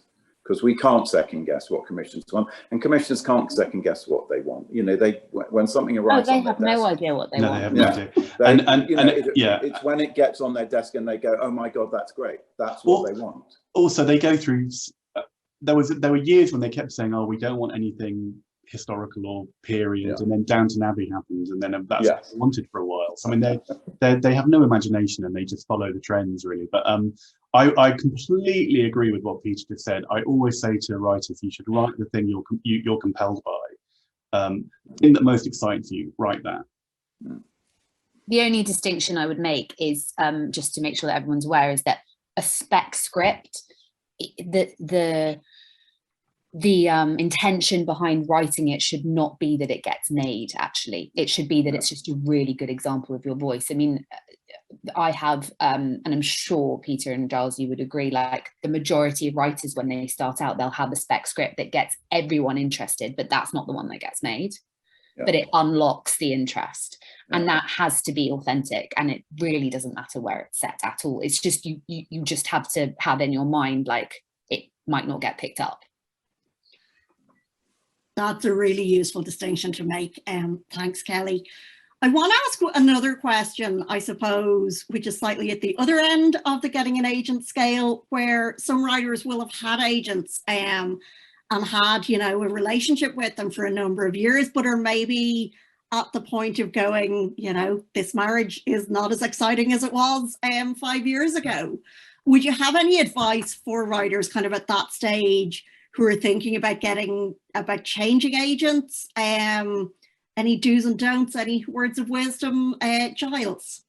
because we can't second guess what commissioners want, and commissioners can't second guess what they want. You know, when something arrives, they have no idea what they want. They have no idea. It's when it gets on their desk and they go, oh my God, that's great. That's what they want. Also, they go through. There were years when they kept saying, oh, we don't want anything historical or period, and then Downton Abbey happens, and then that's what they wanted for a while. So I mean, they have no imagination, and they just follow the trends, really. But I completely agree with what Peter just said. I always say to writers, you should write the thing you're compelled by. The thing that most excites you, write that. The only distinction I would make is, just to make sure that everyone's aware, is that a spec script, the intention behind writing it should not be that it gets made. Actually, it should be that it's just a really good example of your voice. I mean, I have, and I'm sure Peter and Giles, you would agree, like the majority of writers, when they start out, they'll have a spec script that gets everyone interested, but that's not the one that gets made. But it unlocks the interest, and that has to be authentic, and it really doesn't matter where it's set at all. It's just you just have to have in your mind, like, it might not get picked up. That's a really useful distinction to make. Thanks, Kelly. I want to ask another question, I suppose, which is slightly at the other end of the getting an agent scale, where some writers will have had agents and had, you know, a relationship with them for a number of years, but are maybe at the point of going, you know, this marriage is not as exciting as it was 5 years ago. Would you have any advice for writers kind of at that stage who are thinking about changing agents? Any do's and don'ts, any words of wisdom, Giles?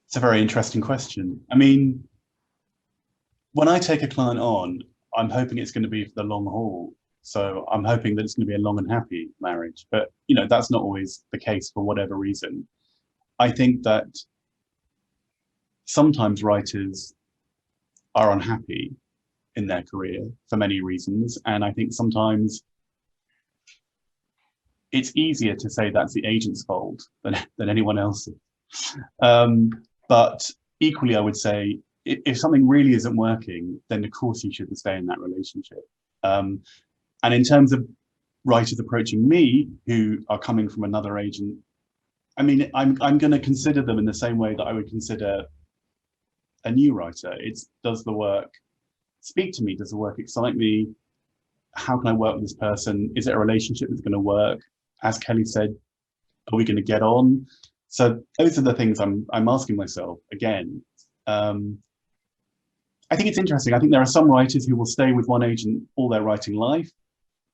It's a very interesting question. I mean, when I take a client on, I'm hoping it's going to be for the long haul. So I'm hoping that it's going to be a long and happy marriage. But, you know, that's not always the case for whatever reason. I think that sometimes writers are unhappy in their career for many reasons, and I think sometimes it's easier to say that's the agent's fault than anyone else's. But equally, I would say if something really isn't working, then of course you shouldn't stay in that relationship. And in terms of writers approaching me who are coming from another agent, I mean, I'm going to consider them in the same way that I would consider a new writer. Does the work speak to me? Does the work excite me? How can I work with this person? Is it a relationship that's going to work? As Kelly said, are we going to get on? So those are the things I'm asking myself again. I think it's interesting. I think there are some writers who will stay with one agent all their writing life,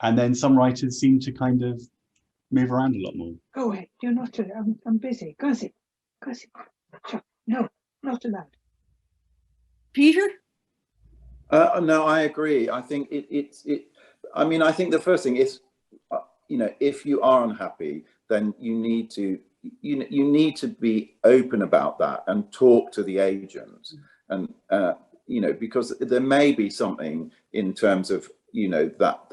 and then some writers seem to kind of move around a lot more. Go ahead. You're not. I'm busy. Gossip. No, not allowed. Peter? No, I agree. I think I mean, I think the first thing is, you know, if you are unhappy, then you need to be open about that and talk to the agent, and you know, because there may be something in terms of, you know, that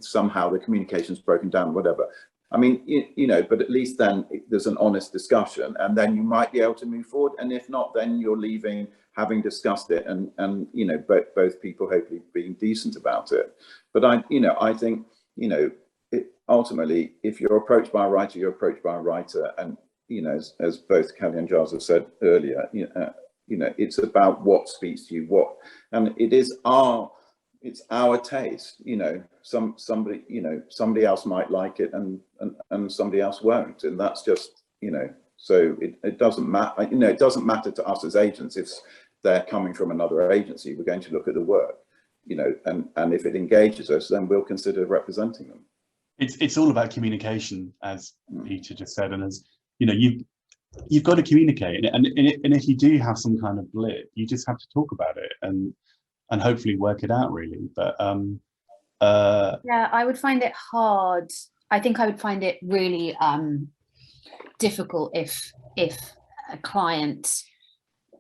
somehow the communication's broken down, whatever. I mean, you know, but at least then there's an honest discussion, and then you might be able to move forward. And if not, then you're leaving having discussed it, and you know, both people hopefully being decent about it. But I think, you know, ultimately, if you're approached by a writer, you're approached by a writer, and you know, as both Kelly and Giles have said earlier, you know, You know, it's about what speaks to you, and it's our taste. You know, somebody else might like it, and somebody else won't, and that's just, you know. So it doesn't matter. You know, it doesn't matter to us as agents if they're coming from another agency. We're going to look at the work, you know, and if it engages us, then we'll consider representing them. It's all about communication, as Peter just said, and as you know, you've got to communicate, and if you do have some kind of blip, you just have to talk about it and hopefully work it out, really. But yeah, I would find it hard. I think I would find it really difficult if a client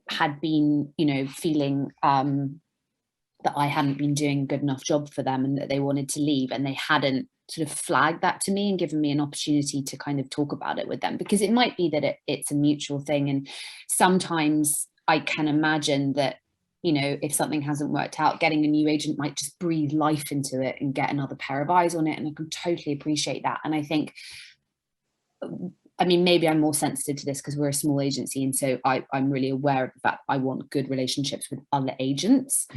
had been, you know, feeling that I hadn't been doing a good enough job for them and that they wanted to leave, and they hadn't sort of flagged that to me and given me an opportunity to kind of talk about it with them, because it might be that it's a mutual thing. And sometimes I can imagine that, you know, if something hasn't worked out, getting a new agent might just breathe life into it and get another pair of eyes on it, and I can totally appreciate that. And I think, I mean, maybe I'm more sensitive to this because we're a small agency, and so I'm really aware of the fact I want good relationships with other agents.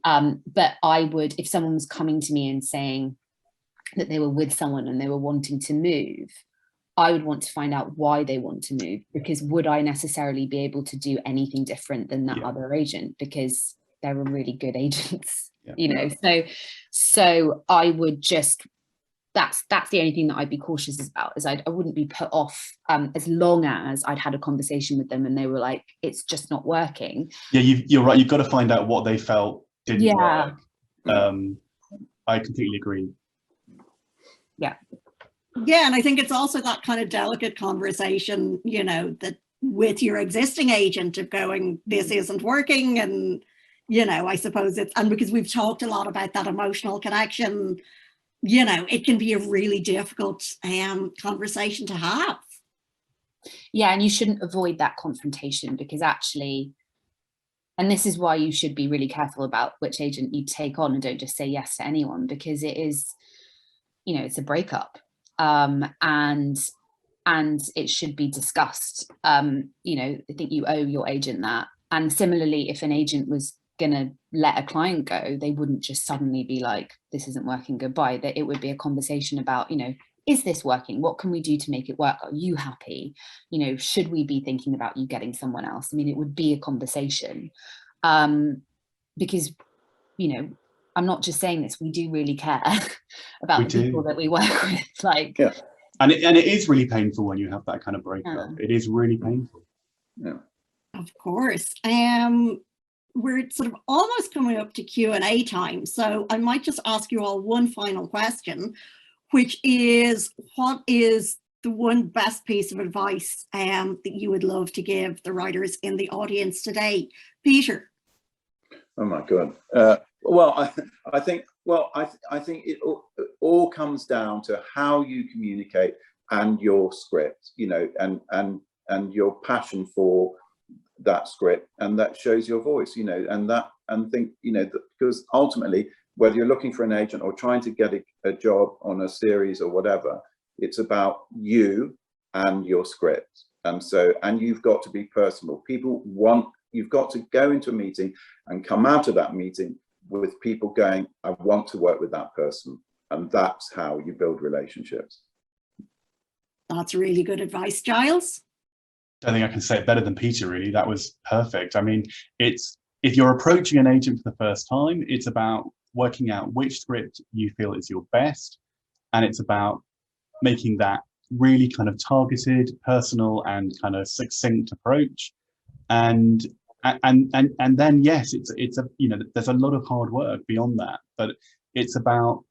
But I would, if someone was coming to me and saying that they were with someone and they were wanting to move, I would want to find out why they want to move, because would I necessarily be able to do anything different than that other agent, because they're a really good agents, you know. So I would just, that's the only thing that I'd be cautious about, is I wouldn't be put off as long as I'd had a conversation with them and they were like, it's just not working. Yeah, you're right. You've got to find out what they felt didn't work. I completely agree. Yeah, and I think it's also that kind of delicate conversation, you know, that with your existing agent of going, this isn't working, and, you know, I suppose it's, and because we've talked a lot about that emotional connection, you know, it can be a really difficult conversation to have. Yeah, and you shouldn't avoid that confrontation, because actually, and this is why you should be really careful about which agent you take on, and don't just say yes to anyone, because it is, you know, it's a breakup, and it should be discussed. You know, I think you owe your agent that. And similarly, if an agent was gonna let a client go, they wouldn't just suddenly be like, this isn't working, goodbye. That it would be a conversation about, you know, is this working? What can we do to make it work? Are you happy? You know, should we be thinking about you getting someone else? I mean, it would be a conversation, because, you know, I'm not just saying this, we do really care about the people that we work with. Like, and it is really painful when you have that kind of breakup. It is really painful. Of course. We're sort of almost coming up to Q&A time, so I might just ask you all one final question, which is, what is the one best piece of advice that you would love to give the writers in the audience today? Peter. Oh my God. Well, I think it all comes down to how you communicate and your script, you know, and your passion for that script, and that shows your voice, you know, and think, you know, because ultimately, whether you're looking for an agent or trying to get a job on a series or whatever, it's about you and your script. And you've got to be personal. You've got to go into a meeting and come out of that meeting with people going, I want to work with that person. And that's how you build relationships. That's really good advice. Giles? I don't think I can say it better than Peter, really. That was perfect. I mean, if you're approaching an agent for the first time, it's about working out which script you feel is your best. And it's about making that really kind of targeted, personal, and kind of succinct approach. And then, yes, it's a, you know, there's a lot of hard work beyond that, but it's about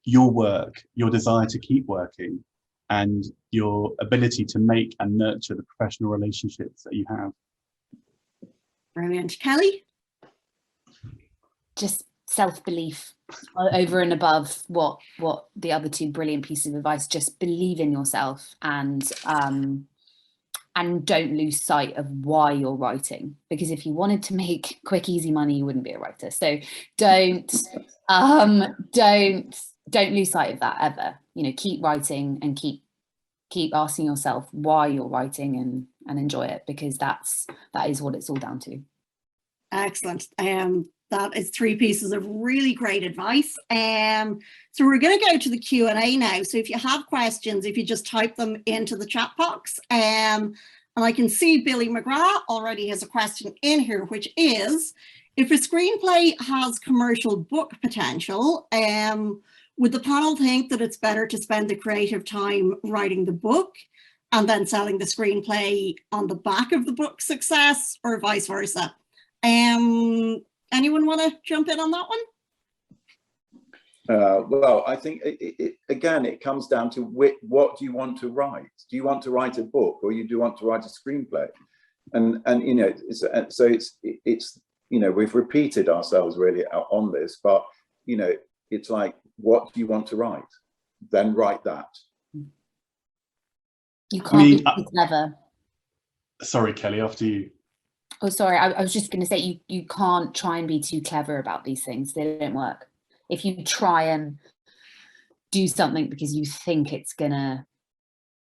your work, your desire to keep working, and your ability to make and nurture the professional relationships that you have. Brilliant. Kelly? Just self-belief over and above what the other two brilliant pieces of advice. Just believe in yourself, and don't lose sight of why you're writing, because if you wanted to make quick, easy money, you wouldn't be a writer. So don't lose sight of that ever. You know, keep writing and keep asking yourself why you're writing, and enjoy it, because that is what it's all down to. Excellent. That is 3 pieces of really great advice. So we're going to go to the Q&A now. So if you have questions, if you just type them into the chat box. And I can see Billy McGrath already has a question in here, which is, if a screenplay has commercial book potential, would the panel think that it's better to spend the creative time writing the book and then selling the screenplay on the back of the book's success, or vice versa? Anyone want to jump in on that one? Well, I think again, it comes down to what do you want to write? Do you want to write a book, or do you want to write a screenplay? And you know, so it's you know, we've repeated ourselves really on this, but you know, it's like, what do you want to write? Then write that. You can't be too clever. Sorry, Kelly, after you. Oh, sorry. I was just going to say, you can't try and be too clever about these things. They don't work. If you try and do something because you think it's going to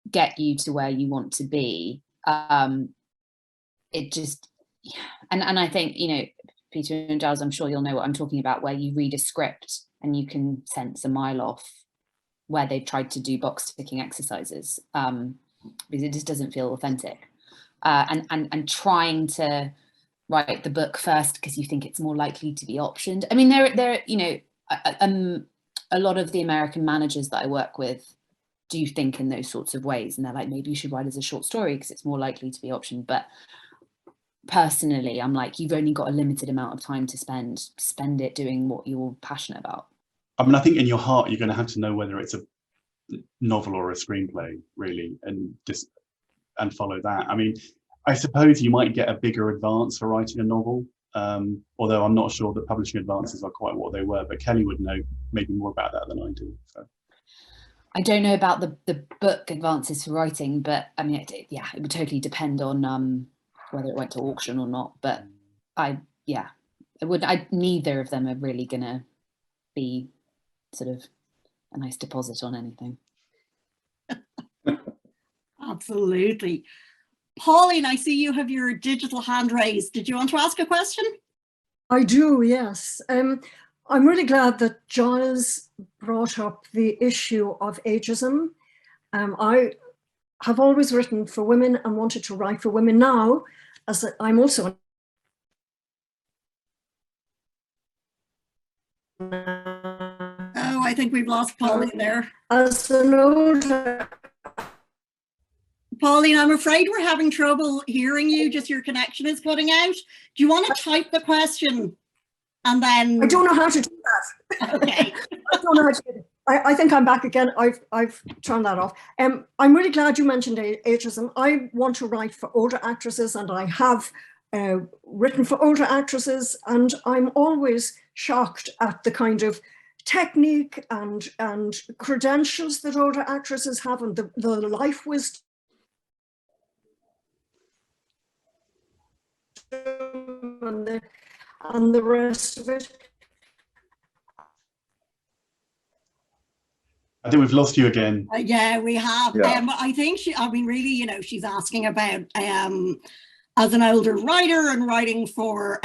get you to where you want to be, it just, and I think, you know, Peter and Giles, I'm sure you'll know what I'm talking about, where you read a script and you can sense a mile off where they've tried to do box ticking exercises, because it just doesn't feel authentic. And trying to write the book first because you think it's more likely to be optioned. I mean, there, you know, a lot of the American managers that I work with do think in those sorts of ways, and they're like, maybe you should write as a short story because it's more likely to be optioned. But personally, I'm like, you've only got a limited amount of time to spend it doing what you're passionate about. I mean, I think in your heart, you're going to have to know whether it's a novel or a screenplay, really, and follow that. I mean, I suppose you might get a bigger advance for writing a novel, although I'm not sure that publishing advances are quite what they were, but Kelly would know maybe more about that than I do. So. I don't know about the book advances for writing, but I mean, it would totally depend on whether it went to auction or not. But neither of them are really gonna be sort of a nice deposit on anything. Absolutely. Pauline, I see you have your digital hand raised. Did you want to ask a question? I do, yes. I'm really glad that Giles brought up the issue of ageism. I have always written for women and wanted to write for women now, as I'm also Oh, I think we've lost Pauline there. as an older. Pauline, I'm afraid we're having trouble hearing you, just your connection is cutting out. Do you want to type the question and then... I don't know how to do that. Okay. I don't know how to do it. I think I'm back again. I've turned that off. I'm really glad you mentioned ageism. I want to write for older actresses, and I have written for older actresses, and I'm always shocked at the kind of technique and credentials that older actresses have, and the life wisdom and the rest of it. I think we've lost you again. Yeah, we have. Yeah. I think really, you know, she's asking about as an older writer and writing for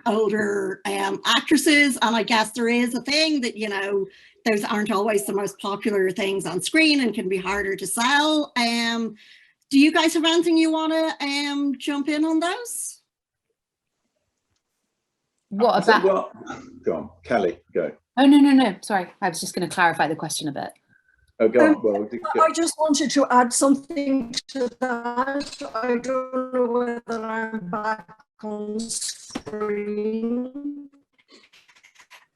older actresses, and I guess there is a thing that, you know, those aren't always the most popular things on screen and can be harder to sell. Do you guys have anything you want to jump in on those? What about? Well, go on, Kelly, go. Oh, no. Sorry, I was just going to clarify the question a bit. Oh, go on. Well, I just wanted to add something to that. I don't know whether I'm back on screen,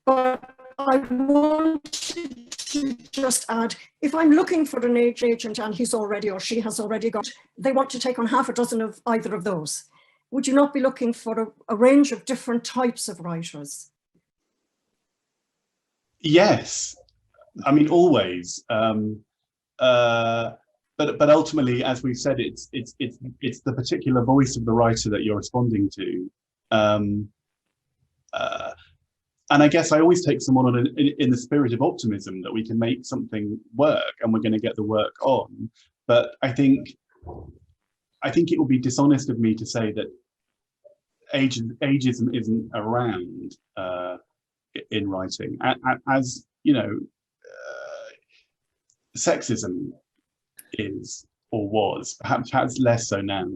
but I wanted to just add, if I'm looking for an agent and he's already or she has already got, they want to take on half a dozen of either of those. Would you not be looking for a range of different types of writers? Yes, I mean, always. But ultimately, as we've said, it's the particular voice of the writer that you're responding to. And I guess I always take someone on in the spirit of optimism that we can make something work and we're going to get the work on. But I think I think it would be dishonest of me to say that ageism isn't around in writing, as you know, sexism is or was, perhaps less so now.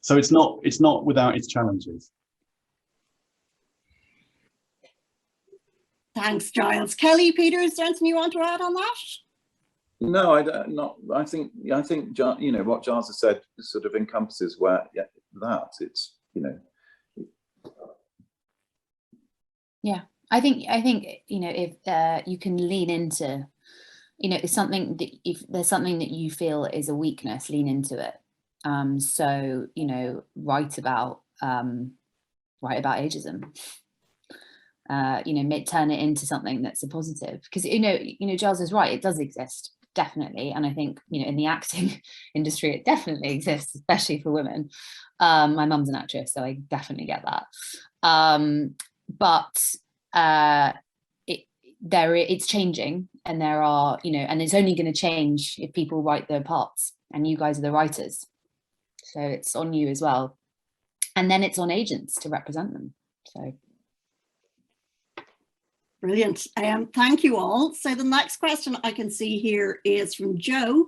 So it's not without its challenges. Thanks, Giles. Kelly, Peter, is there anything you want to add on that? No, I don't. Not. I think you know what Giles has said sort of encompasses where that it's Yeah, I think you know, if you can lean into, you know, if there's something that you feel is a weakness, lean into it. So you know, write about ageism. You know, turn it into something that's a positive, because you know Giles is right, it does exist, definitely, and I think, you know, in the acting industry it definitely exists, especially for women. My mum's an actress, so I definitely get that. But it's changing, and there are, you know, and it's only going to change if people write their parts, and you guys are the writers, so it's on you as well, and then it's on agents to represent them. So brilliant. Thank you all. So the next question I can see here is from Joe.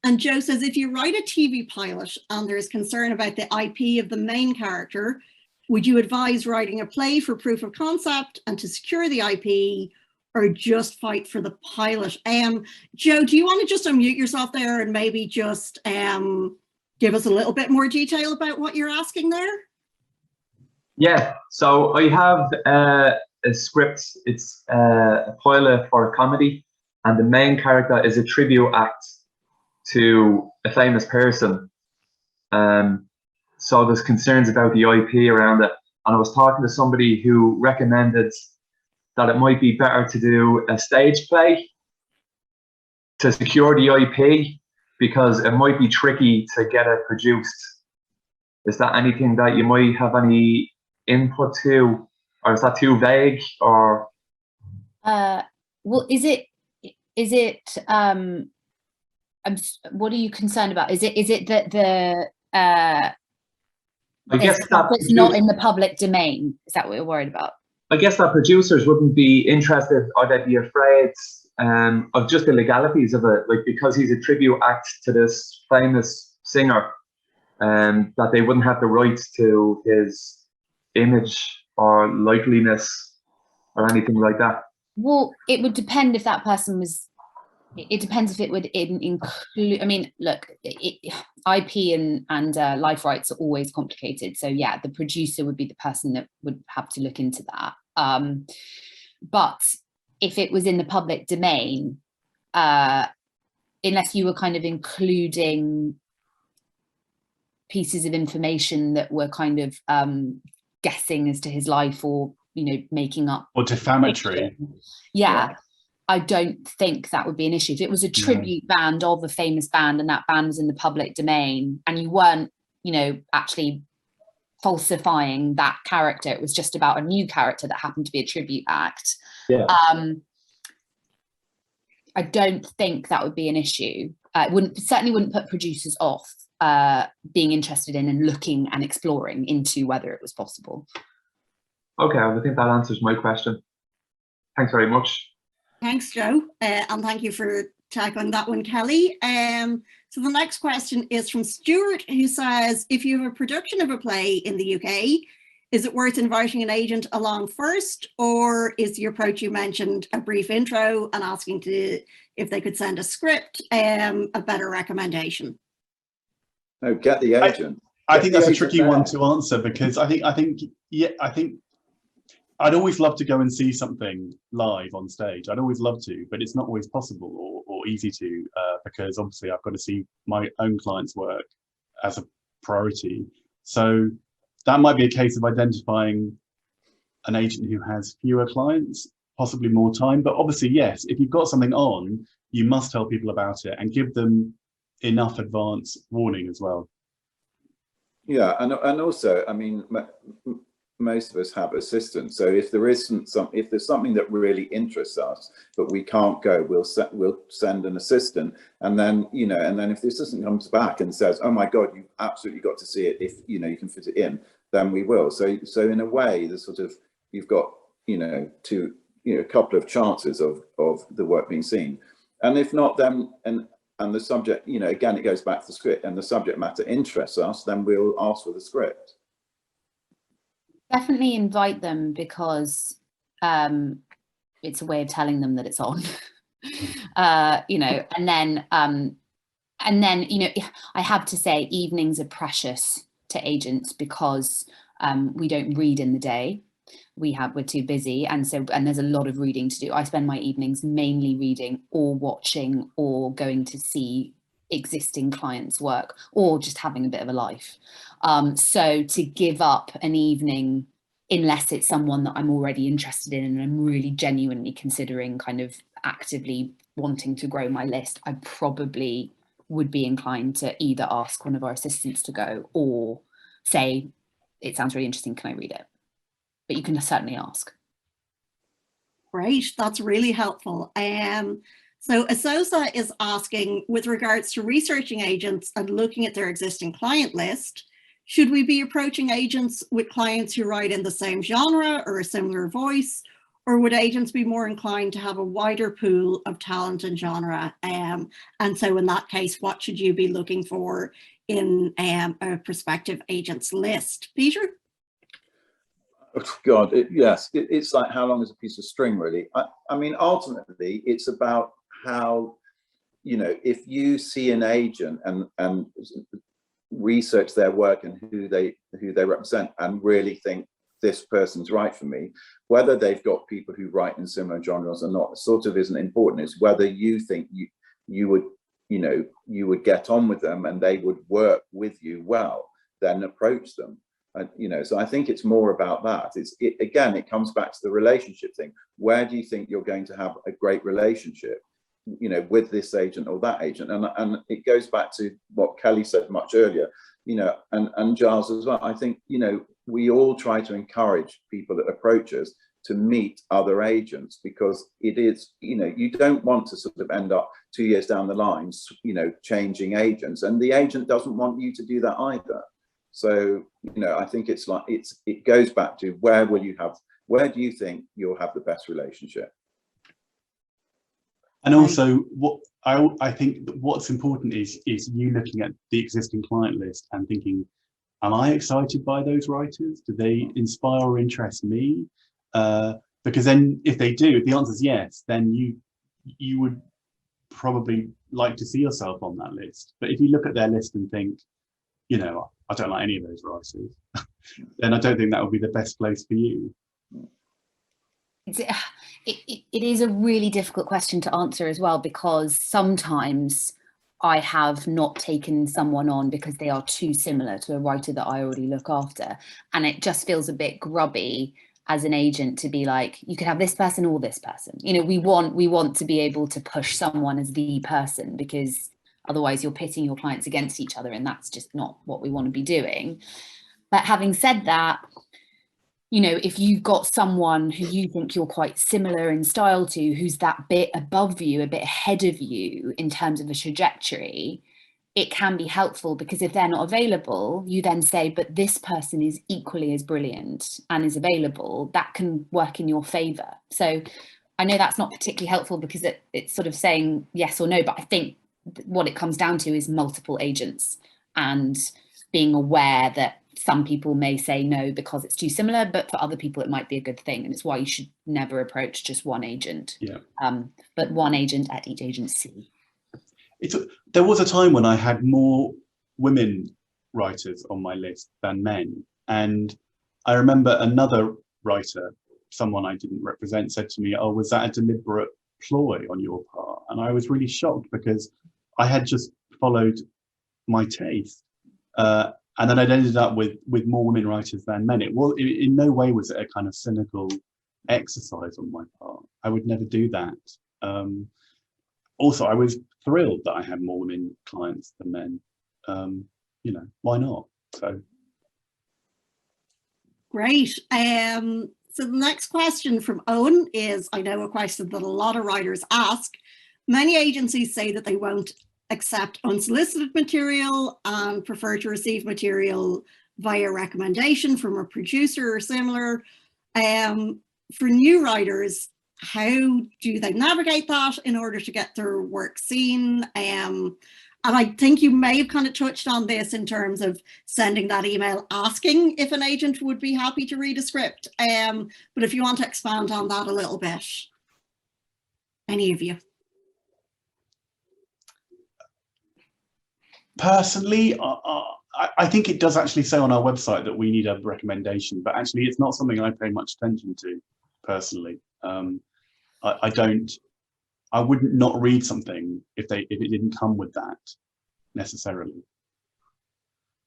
And Joe says, if you write a TV pilot and there's concern about the IP of the main character, would you advise writing a play for proof of concept and to secure the IP, or just fight for the pilot? Joe, do you want to just unmute yourself there and maybe just give us a little bit more detail about what you're asking there? Yeah, so I have a script. It's a pilot for a comedy, and the main character is a tribute act to a famous person. So there's concerns about the IP around it, and I was talking to somebody who recommended that it might be better to do a stage play to secure the IP, because it might be tricky to get it produced. Is that anything that you might have any input to, or is that too vague? Or well, is it what are you concerned about? Is it that the I guess that it's not in the public domain? Is that what you're worried about? I guess that producers wouldn't be interested, or they'd be afraid of just the legalities of it, like, because he's a tribute act to this famous singer, that they wouldn't have the rights to his image or likeliness or anything like that. Well, it would depend if that person was. It depends if it would include. I mean, look, IP and life rights are always complicated. So yeah, the producer would be the person that would have to look into that. But if it was in the public domain, unless you were kind of including pieces of information that were kind of guessing as to his life, or, you know, making up or defamatory. Yeah. I don't think that would be an issue. If it was a tribute band of a famous band, and that band was in the public domain, and you weren't, you know, actually falsifying that character, it was just about a new character that happened to be a tribute act. Yeah. I don't think that would be an issue. It certainly wouldn't put producers off being interested in and looking and exploring into whether it was possible. Okay, I think that answers my question. Thanks very much. Thanks, Joe, and thank you for tackling that one, Kelly. So the next question is from Stuart, who says, if you have a production of a play in the UK, is it worth inviting an agent along first, or is the approach you mentioned, a brief intro and asking if they could send a script, a better recommendation? No, get the agent. I think that's a tricky one to answer, because I think I'd always love to go and see something live on stage. I'd always love to, but it's not always possible or easy to, because obviously I've got to see my own clients' work as a priority. So that might be a case of identifying an agent who has fewer clients, possibly more time. But obviously, yes, if you've got something on, you must tell people about it and give them enough advance warning as well. Yeah, and also, I mean, most of us have assistants. So if there isn't if there's something that really interests us, but we can't go, we'll send an assistant. And then, you know, and then if the assistant comes back and says, oh my God, you've absolutely got to see it, if, you know, you can fit it in, then we will. So in a way, there's sort of, you've got, you know, a couple of chances of the work being seen. And if not, then, and the subject, you know, again, it goes back to the script, and the subject matter interests us, then we'll ask for the script. Definitely invite them, because it's a way of telling them that it's on. You know, and then, you know, I have to say evenings are precious to agents, because we don't read in the day. We're too busy, and there's a lot of reading to do. I spend my evenings mainly reading or watching or going to see existing clients' work, or just having a bit of a life. So to give up an evening, unless it's someone that I'm already interested in and I'm really genuinely considering kind of actively wanting to grow my list, I probably would be inclined to either ask one of our assistants to go, or say, it sounds really interesting, can I read it? But you can certainly ask. Great, that's really helpful. So Asosa is asking, with regards to researching agents and looking at their existing client list, should we be approaching agents with clients who write in the same genre or a similar voice, or would agents be more inclined to have a wider pool of talent and genre? And so in that case, what should you be looking for in a prospective agent's list? Peter? Oh, God, yes, it's like how long is a piece of string, really? I mean, ultimately, it's about how, you know, if you see an agent and research their work and who they represent, and really think this person's right for me, whether they've got people who write in similar genres or not, sort of isn't important. It's whether you think you would, you know, you would get on with them and they would work with you well, then approach them. You know, so I think it's more about that. Again, it comes back to the relationship thing. Where do you think you're going to have a great relationship, you know, with this agent or that agent? And it goes back to what Kelly said much earlier, you know, and Giles as well. I think, you know, we all try to encourage people that approach us to meet other agents, because it is, you know, you don't want to sort of end up 2 years down the line, you know, changing agents, and the agent doesn't want you to do that either. So, you know, I think it's like, it goes back to where do you think you'll have the best relationship? And also, what I think what's important is you looking at the existing client list and thinking, am I excited by those writers? Do they inspire or interest me? Because then if they do, if the answer is yes, then you would probably like to see yourself on that list. But if you look at their list and think, you know, I don't like any of those writers, then I don't think that would be the best place for you. It is a really difficult question to answer as well, because sometimes I have not taken someone on because they are too similar to a writer that I already look after. And it just feels a bit grubby as an agent to be like, you could have this person or this person. You know, we want to be able to push someone as the person, because otherwise you're pitting your clients against each other, and that's just not what we want to be doing. But having said that, you know, if you've got someone who you think you're quite similar in style to, who's that bit above you, a bit ahead of you in terms of a trajectory, it can be helpful, because if they're not available, you then say, but this person is equally as brilliant and is available. That can work in your favor. So I know that's not particularly helpful, because it's sort of saying yes or no, but I think what it comes down to is multiple agents and being aware that some people may say no because it's too similar, but for other people it might be a good thing, and it's why you should never approach just one agent. Yeah. But one agent at each agency. There was a time when I had more women writers on my list than men, and I remember another writer, someone I didn't represent, said to me, "Oh, was that a deliberate ploy on your part?" And I was really shocked, because I had just followed my taste. And then I'd ended up with more women writers than men. In no way was it a kind of cynical exercise on my part. I would never do that. Also, I was thrilled that I had more women clients than men. You know, why not? So. Great. So the next question from Owen is, I know, a question that a lot of writers ask. Many agencies say that they won't accept unsolicited material and prefer to receive material via recommendation from a producer or similar. For new writers, how do they navigate that in order to get their work seen? And I think you may have kind of touched on this in terms of sending that email asking if an agent would be happy to read a script. But if you want to expand on that a little bit, any of you? Personally, I think it does actually say on our website that we need a recommendation, but actually it's not something I pay much attention to personally. I wouldn't not read something if it didn't come with that necessarily.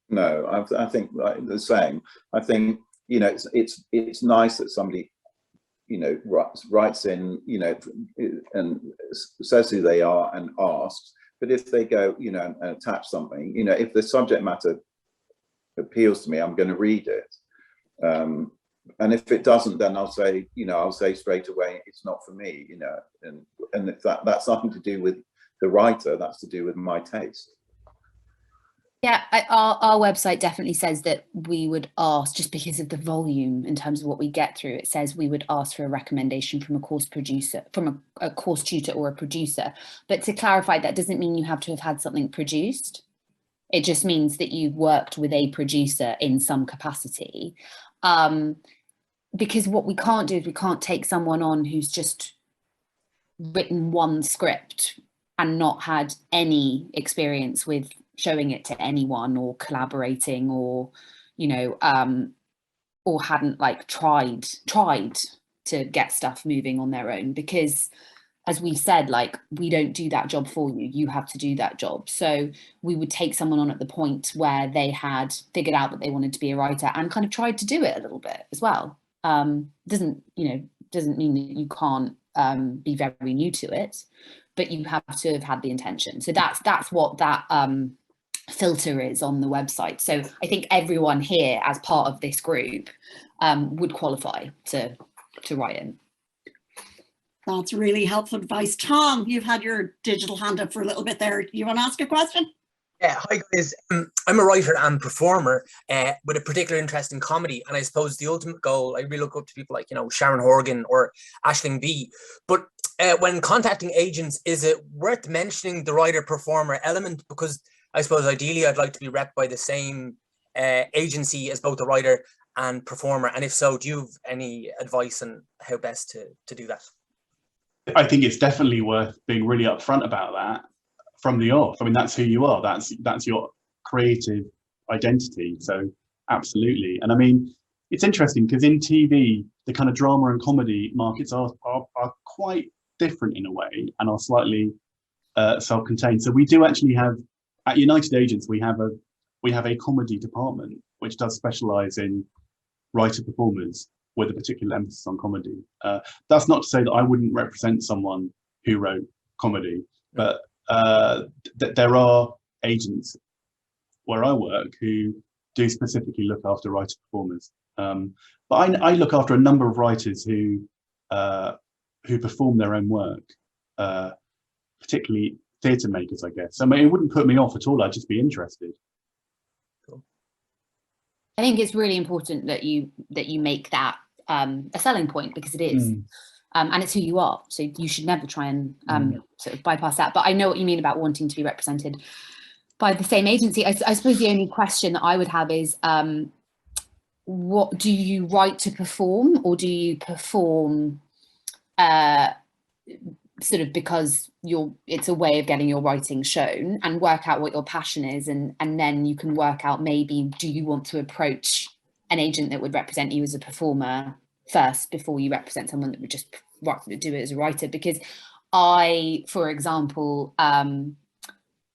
No, I think like the same. I think, you know, it's nice that somebody, you know, writes in, you know, and says who they are and asks. But if they go, you know, and attach something, you know, if the subject matter appeals to me, I'm going to read it. And if it doesn't, then I'll say, you know, I'll say straight away, it's not for me, you know, and if that's nothing to do with the writer, that's to do with my taste. Yeah, our website definitely says that we would ask, just because of the volume in terms of what we get through, it says we would ask for a recommendation from a course producer, from a course tutor or a producer. But to clarify, that doesn't mean you have to have had something produced. It just means that you worked with a producer in some capacity. Because what we can't do is we can't take someone on who's just written one script and not had any experience with showing it to anyone or collaborating, or, you know, or hadn't like tried to get stuff moving on their own, because as we said, like, we don't do that job for you, you have to do that job. So we would take someone on at the point where they had figured out that they wanted to be a writer and kind of tried to do it a little bit as well. Doesn't mean that you can't be very new to it, but you have to have had the intention. So that's what that filter is on the website. So I think everyone here as part of this group would qualify to write in. That's really helpful advice. Tom, you've had your digital hand up for a little bit there. You want to ask a question? Yeah, hi guys. I'm a writer and performer with a particular interest in comedy, and I suppose the ultimate goal, I really look up to people like, you know, Sharon Horgan or Aisling B. But when contacting agents, is it worth mentioning the writer-performer element? Because I suppose ideally I'd like to be repped by the same agency as both the writer and performer. And if so, do you have any advice on how best to do that? I think it's definitely worth being really upfront about that from the off. I mean, that's who you are. That's your creative identity. So absolutely. And I mean, it's interesting because in TV, the kind of drama and comedy markets are quite different in a way and are slightly self-contained. So we do actually have, at United Agents, we have a comedy department which does specialize in writer performers with a particular emphasis on comedy. That's not to say that I wouldn't represent someone who wrote comedy, but there are agents where I work who do specifically look after writer performers. But I look after a number of writers who perform their own work, particularly theatre makers, I guess. I mean, it wouldn't put me off at all. I'd just be interested. Cool. I think it's really important that you make that a selling point, because it is. And it's who you are. So you should never try and sort of bypass that. But I know what you mean about wanting to be represented by the same agency. I suppose the only question that I would have is, what do you write to perform, or do you perform sort of because it's a way of getting your writing shown, and work out what your passion is, and then you can work out, maybe, do you want to approach an agent that would represent you as a performer first before you represent someone that would just do it as a writer? Because I, for example,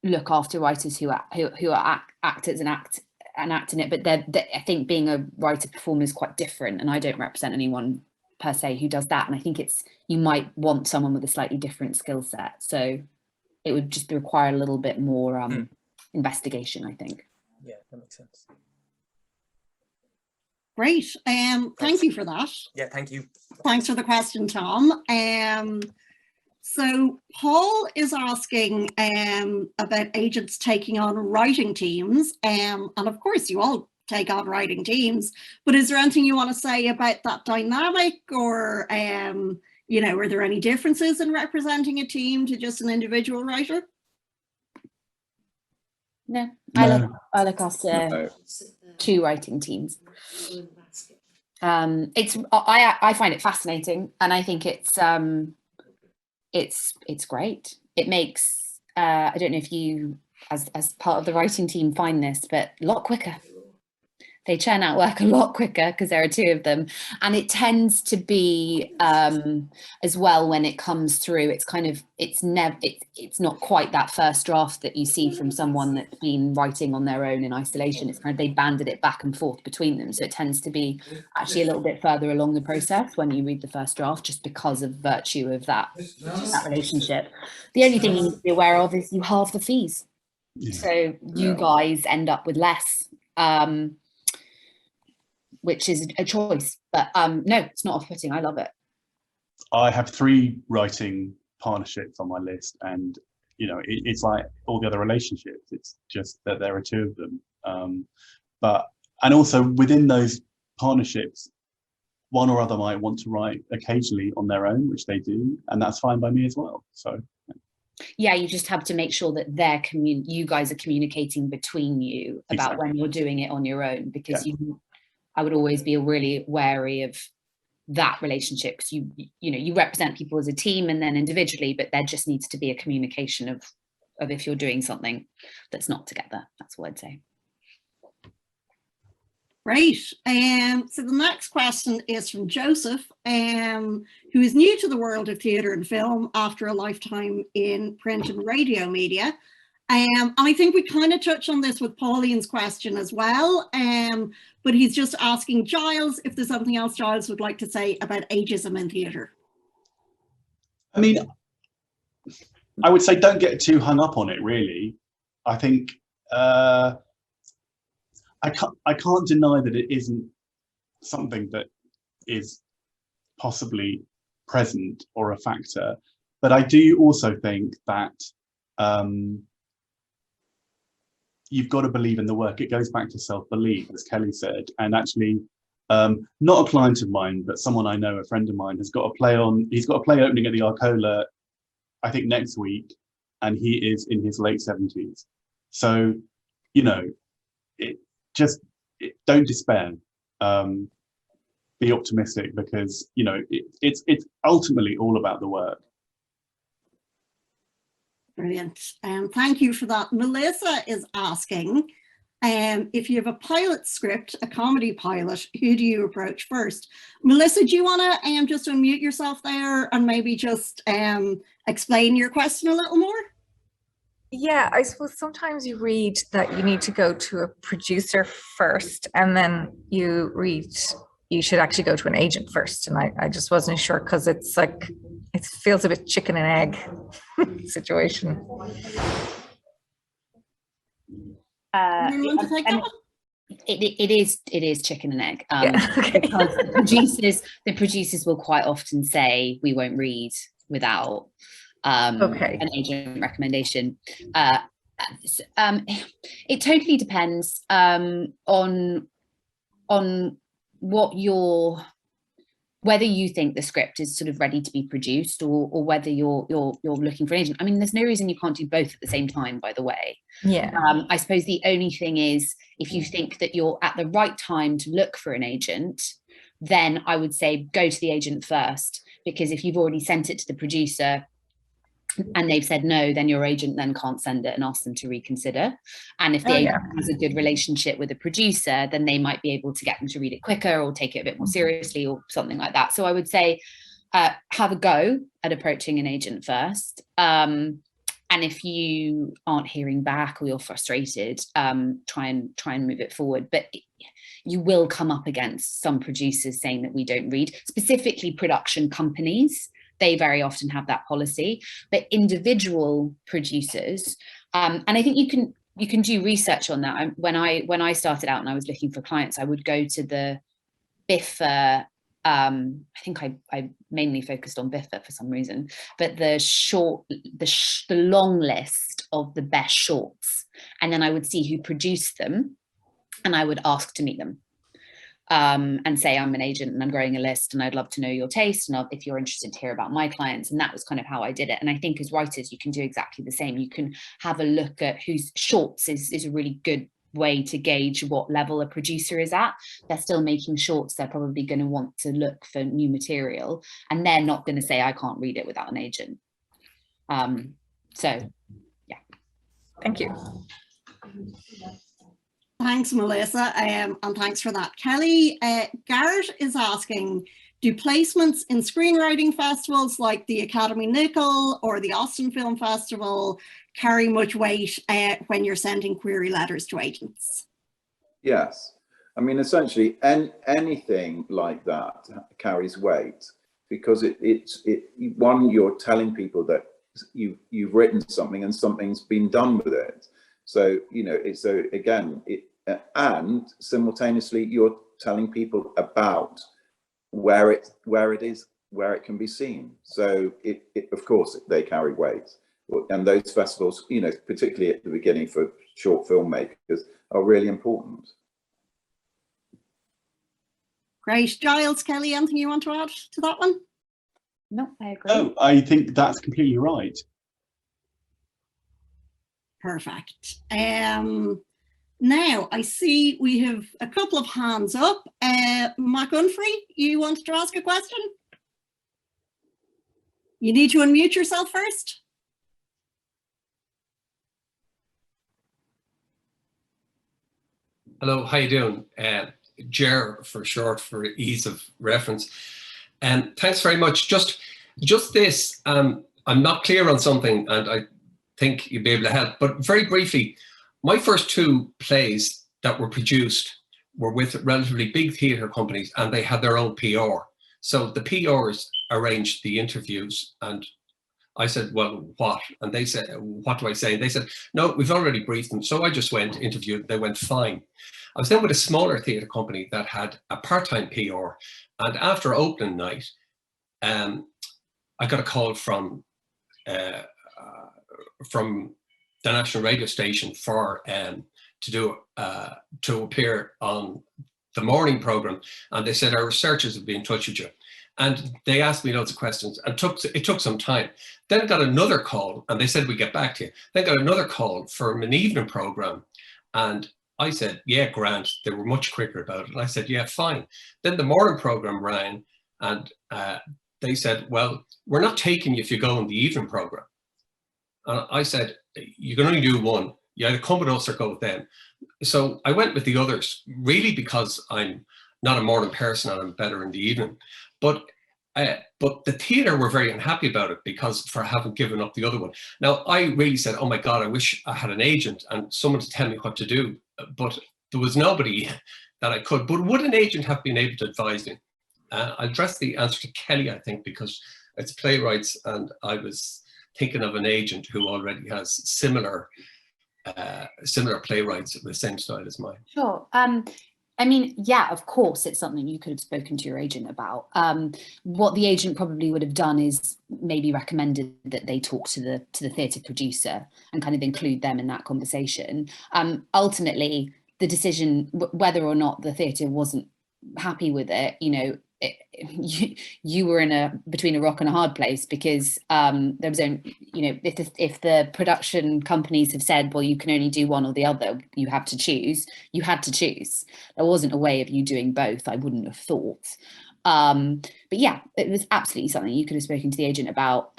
look after writers who are actors and act in it, but I think being a writer performer is quite different, and I don't represent anyone per se who does that. And I think you might want someone with a slightly different skill set, so it would just require a little bit more investigation, I think. Yeah, that makes sense. Great. Thank you for that. Yeah, thank you. Thanks for the question, Tom. So Paul is asking about agents taking on writing teams. And of course, you all take on writing teams, but is there anything you want to say about that dynamic, or, you know, are there any differences in representing a team to just an individual writer? No, No. I look after No. 2 writing teams. I find it fascinating, and I think it's great. It makes I don't know if you as part of the writing team find this, but a lot quicker. They churn out work a lot quicker because there are 2 of them, and it tends to be as well when it comes through. It's kind of it's not quite that first draft that you see from someone that's been writing on their own in isolation. It's kind of they banded it back and forth between them, so it tends to be actually a little bit further along the process when you read the first draft, just because of virtue of that relationship. The only thing you need to be aware of is you halve the fees, so you guys end up with less. Which is a choice, but no, it's not off-putting. I love it. I have 3 writing partnerships on my list, and you know, it's like all the other relationships. It's just that there are 2 of them. And also within those partnerships, one or other might want to write occasionally on their own, which they do, and that's fine by me as well. So. Yeah, you just have to make sure that you guys are communicating between you about Exactly. when you're doing it on your own, because I would always be really wary of that relationship, because you know, you represent people as a team and then individually, but there just needs to be a communication of if you're doing something that's not together. That's what I'd say. Great. So the next question is from Joseph, who is new to the world of theatre and film after a lifetime in print and radio media. And I think we kind of touched on this with Pauline's question as well, but he's just asking Giles if there's something else Giles would like to say about ageism in theatre. I mean, I would say don't get too hung up on it, really. I think I can't deny that it isn't something that is possibly present or a factor, but I do also think that you've got to believe in the work. It goes back to self-belief, as Kelly said. And actually, not a client of mine, but someone I know, a friend of mine, he's got a play opening at the Arcola, I think next week, and he is in his late 70s. So, you know, don't despair. Be optimistic, because, you know, it's ultimately all about the work. Brilliant. Thank you for that. Melissa is asking, if you have a pilot script, a comedy pilot, who do you approach first? Melissa, do you want to just unmute yourself there and maybe just explain your question a little more? Yeah, I suppose sometimes you read that you need to go to a producer first, and then you read you should actually go to an agent first. And I just wasn't sure, because it's like, it feels a bit chicken and egg situation. It is chicken and egg. Okay. Because the producers will quite often say we won't read without an agent recommendation. It totally depends on whether you think the script is sort of ready to be produced, or whether you're looking for an agent. I mean, there's no reason you can't do both at the same time, by the way. Yeah. I suppose the only thing is, if you think that you're at the right time to look for an agent, then I would say go to the agent first, because if you've already sent it to the producer and they've said no, then your agent then can't send it and ask them to reconsider. And if the agent has a good relationship with the producer, then they might be able to get them to read it quicker or take it a bit more seriously or something like that. So I would say have a go at approaching an agent first. And if you aren't hearing back or you're frustrated, try and move it forward. But you will come up against some producers saying that we don't read, specifically production companies. They very often have that policy, but individual producers, and I think you can do research on that. When I started out and I was looking for clients, I would go to the Biffa, I think I mainly focused on Biffa for some reason, but the long list of the best shorts, and then I would see who produced them, and I would ask to meet them. And say, I'm an agent and I'm growing a list and I'd love to know your taste and if you're interested to hear about my clients. And that was kind of how I did it. And I think as writers, you can do exactly the same. You can have a look at whose shorts is a really good way to gauge what level a producer is at. They're still making shorts. They're probably going to want to look for new material, and they're not going to say, I can't read it without an agent. So, yeah. Thank you. Thanks, Melissa, and thanks for that. Kelly, Garrett is asking, do placements in screenwriting festivals like the Academy Nickel or the Austin Film Festival carry much weight when you're sending query letters to agents? Yes. I mean, essentially, anything like that carries weight, because one, you're telling people that you've written something and something's been done with it. So, you know, and simultaneously you're telling people about where it is, where it can be seen. So of course they carry weight. And those festivals, you know, particularly at the beginning for short filmmakers, are really important. Great. Giles, Kelly, anything you want to add to that one? No, I agree. Oh, I think that's completely right. Perfect. Now I see we have a couple of hands up. Mac Unfrey, you wanted to ask a question? You need to unmute yourself first. Hello, how you doing? Jer for short, for ease of reference. Thanks very much. Just this, I'm not clear on something, and I think you'd be able to help, but very briefly, my first two plays that were produced were with relatively big theatre companies, and they had their own PR. So the PRs arranged the interviews, and I said, well, what? And they said, what do I say? And they said, no, we've already briefed them. So I just went, interviewed, they went fine. I was then with a smaller theatre company that had a part-time PR, and after opening night, I got a call from the national radio station for to appear on the morning program, and they said our researchers would be in touch with you, and they asked me loads of questions, and it took some time. Then I got another call, and they said we'd get back to you. Then got another call from an evening program, and I said, yeah, grand. They were much quicker about it. And I said, yeah, fine. Then the morning program rang, and they said, well, we're not taking you if you go on the evening program. And I said, you can only do one. You either come with us or go with them. So I went with the others, really because I'm not a morning person and I'm better in the evening. But the theatre were very unhappy about it because for having given up the other one. Now, I really said, oh my God, I wish I had an agent and someone to tell me what to do. But there was nobody that I could. But would an agent have been able to advise me? I'll address the answer to Kelly, I think, because it's playwrights, and I was thinking of an agent who already has similar playwrights of the same style as mine. Sure. I mean, yeah, of course, it's something you could have spoken to your agent about. What the agent probably would have done is maybe recommended that they talk to the theatre producer and kind of include them in that conversation. Ultimately, the decision whether or not the theatre wasn't happy with it, you know, you were between a rock and a hard place, because there was only, you know, if the production companies have said, well, you can only do one or the other, you have to choose, you had to choose. There wasn't a way of you doing both, I wouldn't have thought. But yeah, it was absolutely something you could have spoken to the agent about.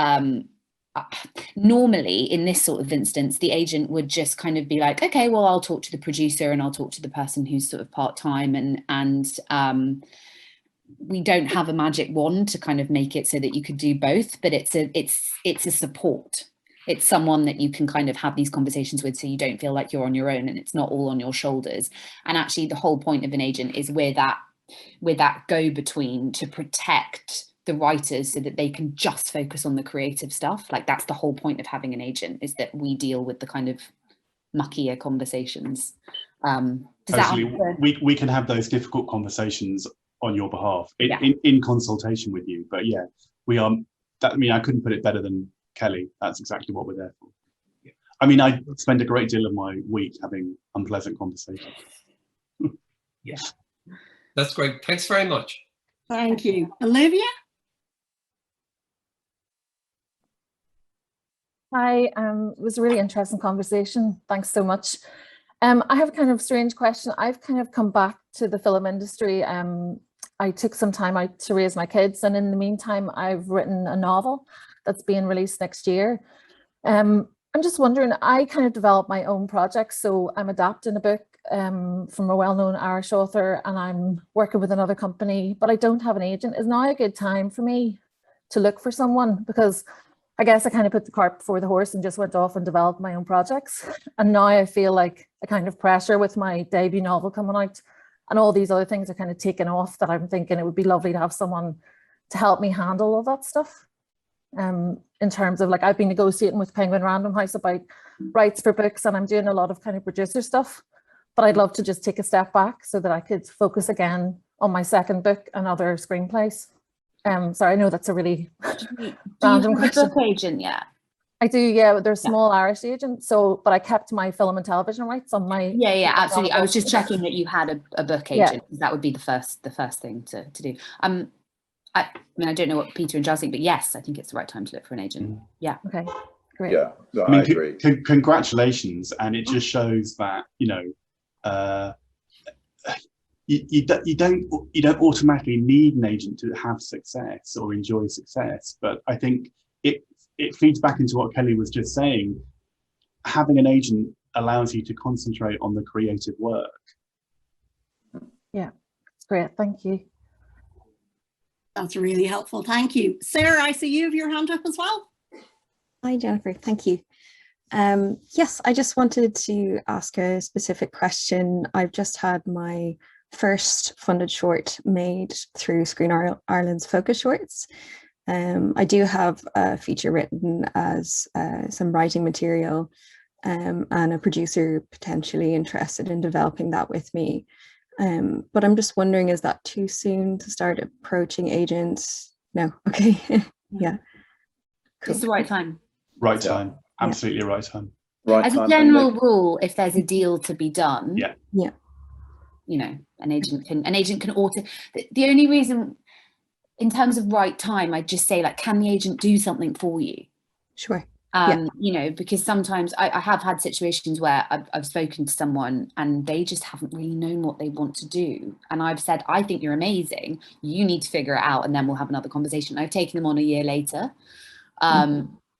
Normally in this sort of instance, the agent would just kind of be like, okay, well, I'll talk to the producer and I'll talk to the person who's sort of part-time, and we don't have a magic wand to kind of make it so that you could do both, but it's a support. It's someone that you can kind of have these conversations with, so you don't feel like you're on your own and it's not all on your shoulders. And actually the whole point of an agent is we're that go-between to protect the writers so that they can just focus on the creative stuff. Like, that's the whole point of having an agent, is that we deal with the kind of muckier conversations. Actually, we can have those difficult conversations on your behalf Yeah. in consultation with you. But yeah, we are. That, I mean, I couldn't put it better than Kelly. That's exactly what we're there for. I mean, I spend a great deal of my week having unpleasant conversations. Yeah, that's great. Thanks very much. Thank you. Olivia? Hi, it was a really interesting conversation. Thanks so much. I have a kind of strange question. I've kind of come back to the film industry. I took some time out to raise my kids, and in the meantime, I've written a novel that's being released next year. I'm just wondering, I kind of developed my own projects. So I'm adapting a book from a well-known Irish author, and I'm working with another company, but I don't have an agent. Is now a good time for me to look for someone? Because I guess I kind of put the cart before the horse and just went off and developed my own projects. And now I feel like a kind of pressure with my debut novel coming out, and all these other things are kind of taken off, that I'm thinking it would be lovely to have someone to help me handle all that stuff. In terms of, like, I've been negotiating with Penguin Random House about rights for books, and I'm doing a lot of kind of producer stuff, but I'd love to just take a step back so that I could focus again on my second book and other screenplays. Sorry, I know that's a really random question. Do you have a book agent yet? I do, yeah. They're a small Irish agent, so, but I kept my film and television rights on my. Yeah, absolutely. I was just checking that you had a book agent. Yeah. That would be the first thing to do. I mean, I don't know what Peter and Giles think, but yes, I think it's the right time to look for an agent. Yeah. Okay. Great. Yeah, I mean, agree. Congratulations, and it just shows that, you know, you don't automatically need an agent to have success or enjoy success. But I think it feeds back into what Kelly was just saying. Having an agent allows you to concentrate on the creative work. Yeah, it's great. Thank you. That's really helpful. Thank you. Sarah, I see you have your hand up as well. Hi, Jennifer. Thank you. Yes, I just wanted to ask a specific question. I've just had my first funded short made through Screen Ireland's Focus Shorts. I do have a feature written as some writing material, and a producer potentially interested in developing that with me. But I'm just wondering, is that too soon to start approaching agents? No. Okay. Yeah. Cool. It's the right time. Right time. Absolutely right time. Right. As a general rule, if there's a deal to be done, yeah, you know, an agent can alter. The only reason, in terms of right time, I'd just say, like, can the agent do something for you? Sure. You know, because sometimes I have had situations where I've spoken to someone and they just haven't really known what they want to do. And I've said, I think you're amazing. You need to figure it out, and then we'll have another conversation. I've taken them on a year later.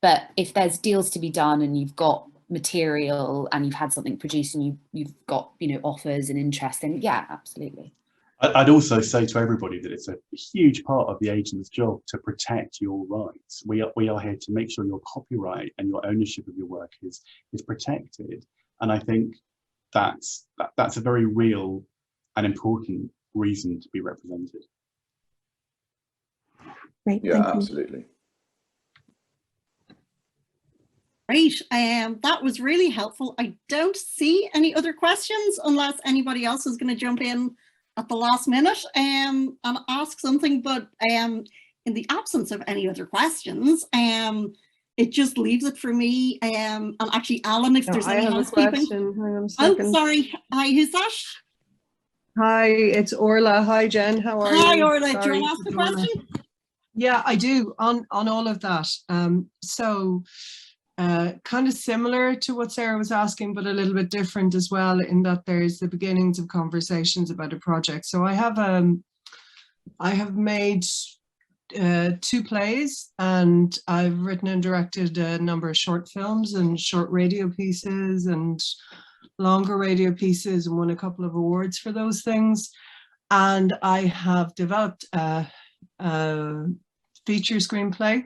But if there's deals to be done and you've got material and you've had something produced and you've got, you know, offers and interest, then yeah, absolutely. I'd also say to everybody that it's a huge part of the agent's job to protect your rights. We are here to make sure your copyright and your ownership of your work is protected. And I think that's a very real and important reason to be represented. Great. Yeah, absolutely. Great. That was really helpful. I don't see any other questions unless anybody else is going to jump in at the last minute and ask something. But in the absence of any other questions, it just leaves it for me. And actually, Alan, if there's any housekeeping. Oh, sorry. Hi, who's that? Hi, it's Orla. Hi, Jen. How are you? Hi, Orla. Do you want to ask a question? Yeah, I do on all of that. Kind of similar to what Sarah was asking, but a little bit different as well, in that there's the beginnings of conversations about a project. So I have made 2 plays, and I've written and directed a number of short films and short radio pieces and longer radio pieces, and won a couple of awards for those things. And I have developed a feature screenplay.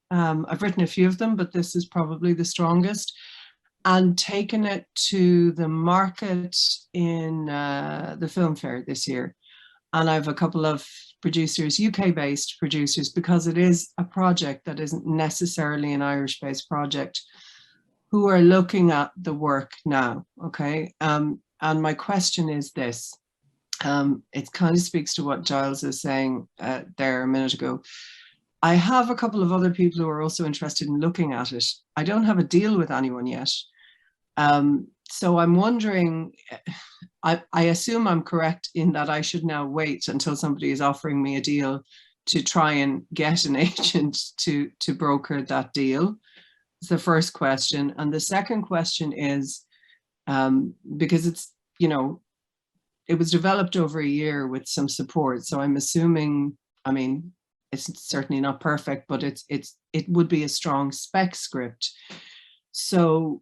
I've written a few of them, but this is probably the strongest, and taken it to the market in the film fair this year. And I have a couple of producers, UK-based producers, because it is a project that isn't necessarily an Irish-based project, who are looking at the work now, okay? And my question is this. it kind of speaks to what Giles is saying there a minute ago. I have a couple of other people who are also interested in looking at it. I don't have a deal with anyone yet. So I'm wondering, I assume I'm correct in that I should now wait until somebody is offering me a deal to try and get an agent to broker that deal. It's the first question. And the second question is, because it's, you know, it was developed over a year with some support. So I'm assuming, I mean, it's certainly not perfect, but it would be a strong spec script. So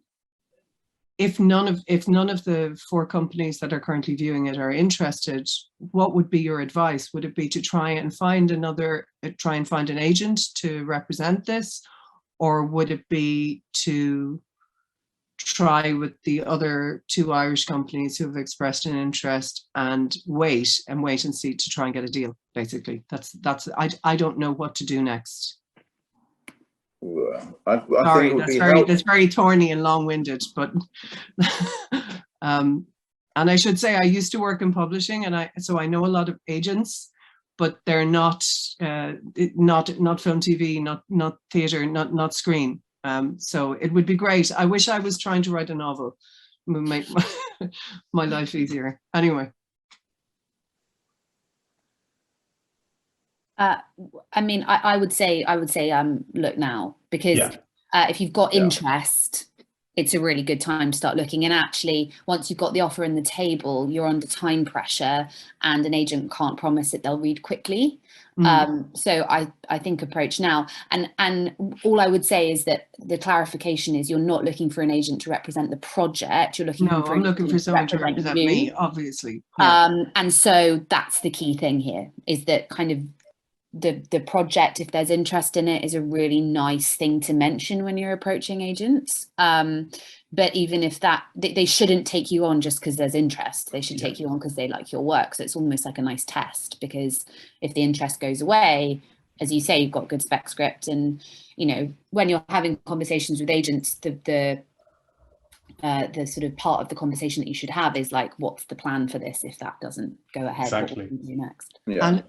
if none of the 4 companies that are currently viewing it are interested, what would be your advice? Would it be to try and find an agent to represent this, or would it be to try with the other 2 Irish companies who have expressed an interest and wait and see to try and get a deal? Basically, I don't know what to do next. Sorry, that's very thorny and long-winded, but and I should say I used to work in publishing, and so I know a lot of agents, but they're not film, TV, not theatre, not screen. So it would be great. I wish I was trying to write a novel. It would make my life easier. Anyway. I mean, I would say look now, because if you've got interest, it's a really good time to start looking. And actually, once you've got the offer on the table, you're under time pressure, and an agent can't promise that they'll read quickly. So I think approach now. And all I would say is that the clarification is you're not looking for an agent to represent the project. You're looking I'm looking for someone to represent me, obviously. And so that's the key thing here, is that kind of the project, if there's interest in it, is a really nice thing to mention when you're approaching agents. But even if that, they shouldn't take you on just because there's interest. They should take you on because they like your work. So it's almost like a nice test, because if the interest goes away, as you say, you've got good spec script. And, you know, when you're having conversations with agents, the sort of part of the conversation that you should have is like, what's the plan for this if that doesn't go ahead? Exactly. What will we do next?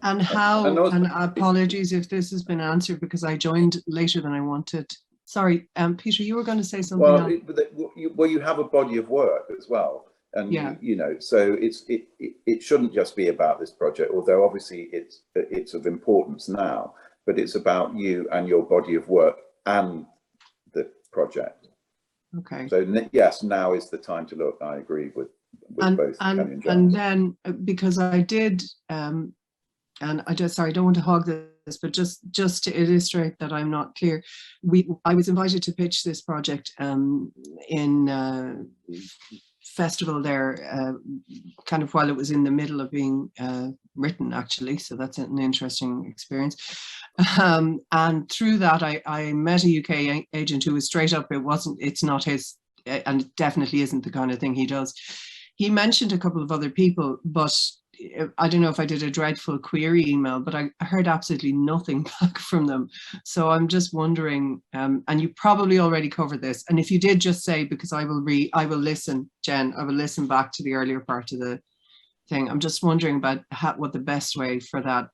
And how, and apologies if this has been answered because I joined later than I wanted. Sorry, Peter, you were going to say something. Well, you have a body of work as well, and you know, so it shouldn't just be about this project, although obviously it's of importance now, but it's about you and your body of work and the project. Okay. So yes, now is the time to look. I agree with both. And then because I did, and I don't want to hog this, but just to illustrate that I'm not clear, I was invited to pitch this project in festival there, kind of while it was in the middle of being written, actually. So that's an interesting experience. And through that, I met a UK agent who was straight up, it's not his, and it definitely isn't the kind of thing he does. He mentioned a couple of other people, but I don't know if I did a dreadful query email, but I heard absolutely nothing back from them. So I'm just wondering, and you probably already covered this. And if you did, just say, because I will listen, Jen, I will listen back to the earlier part of the thing. I'm just wondering about what the best way for that,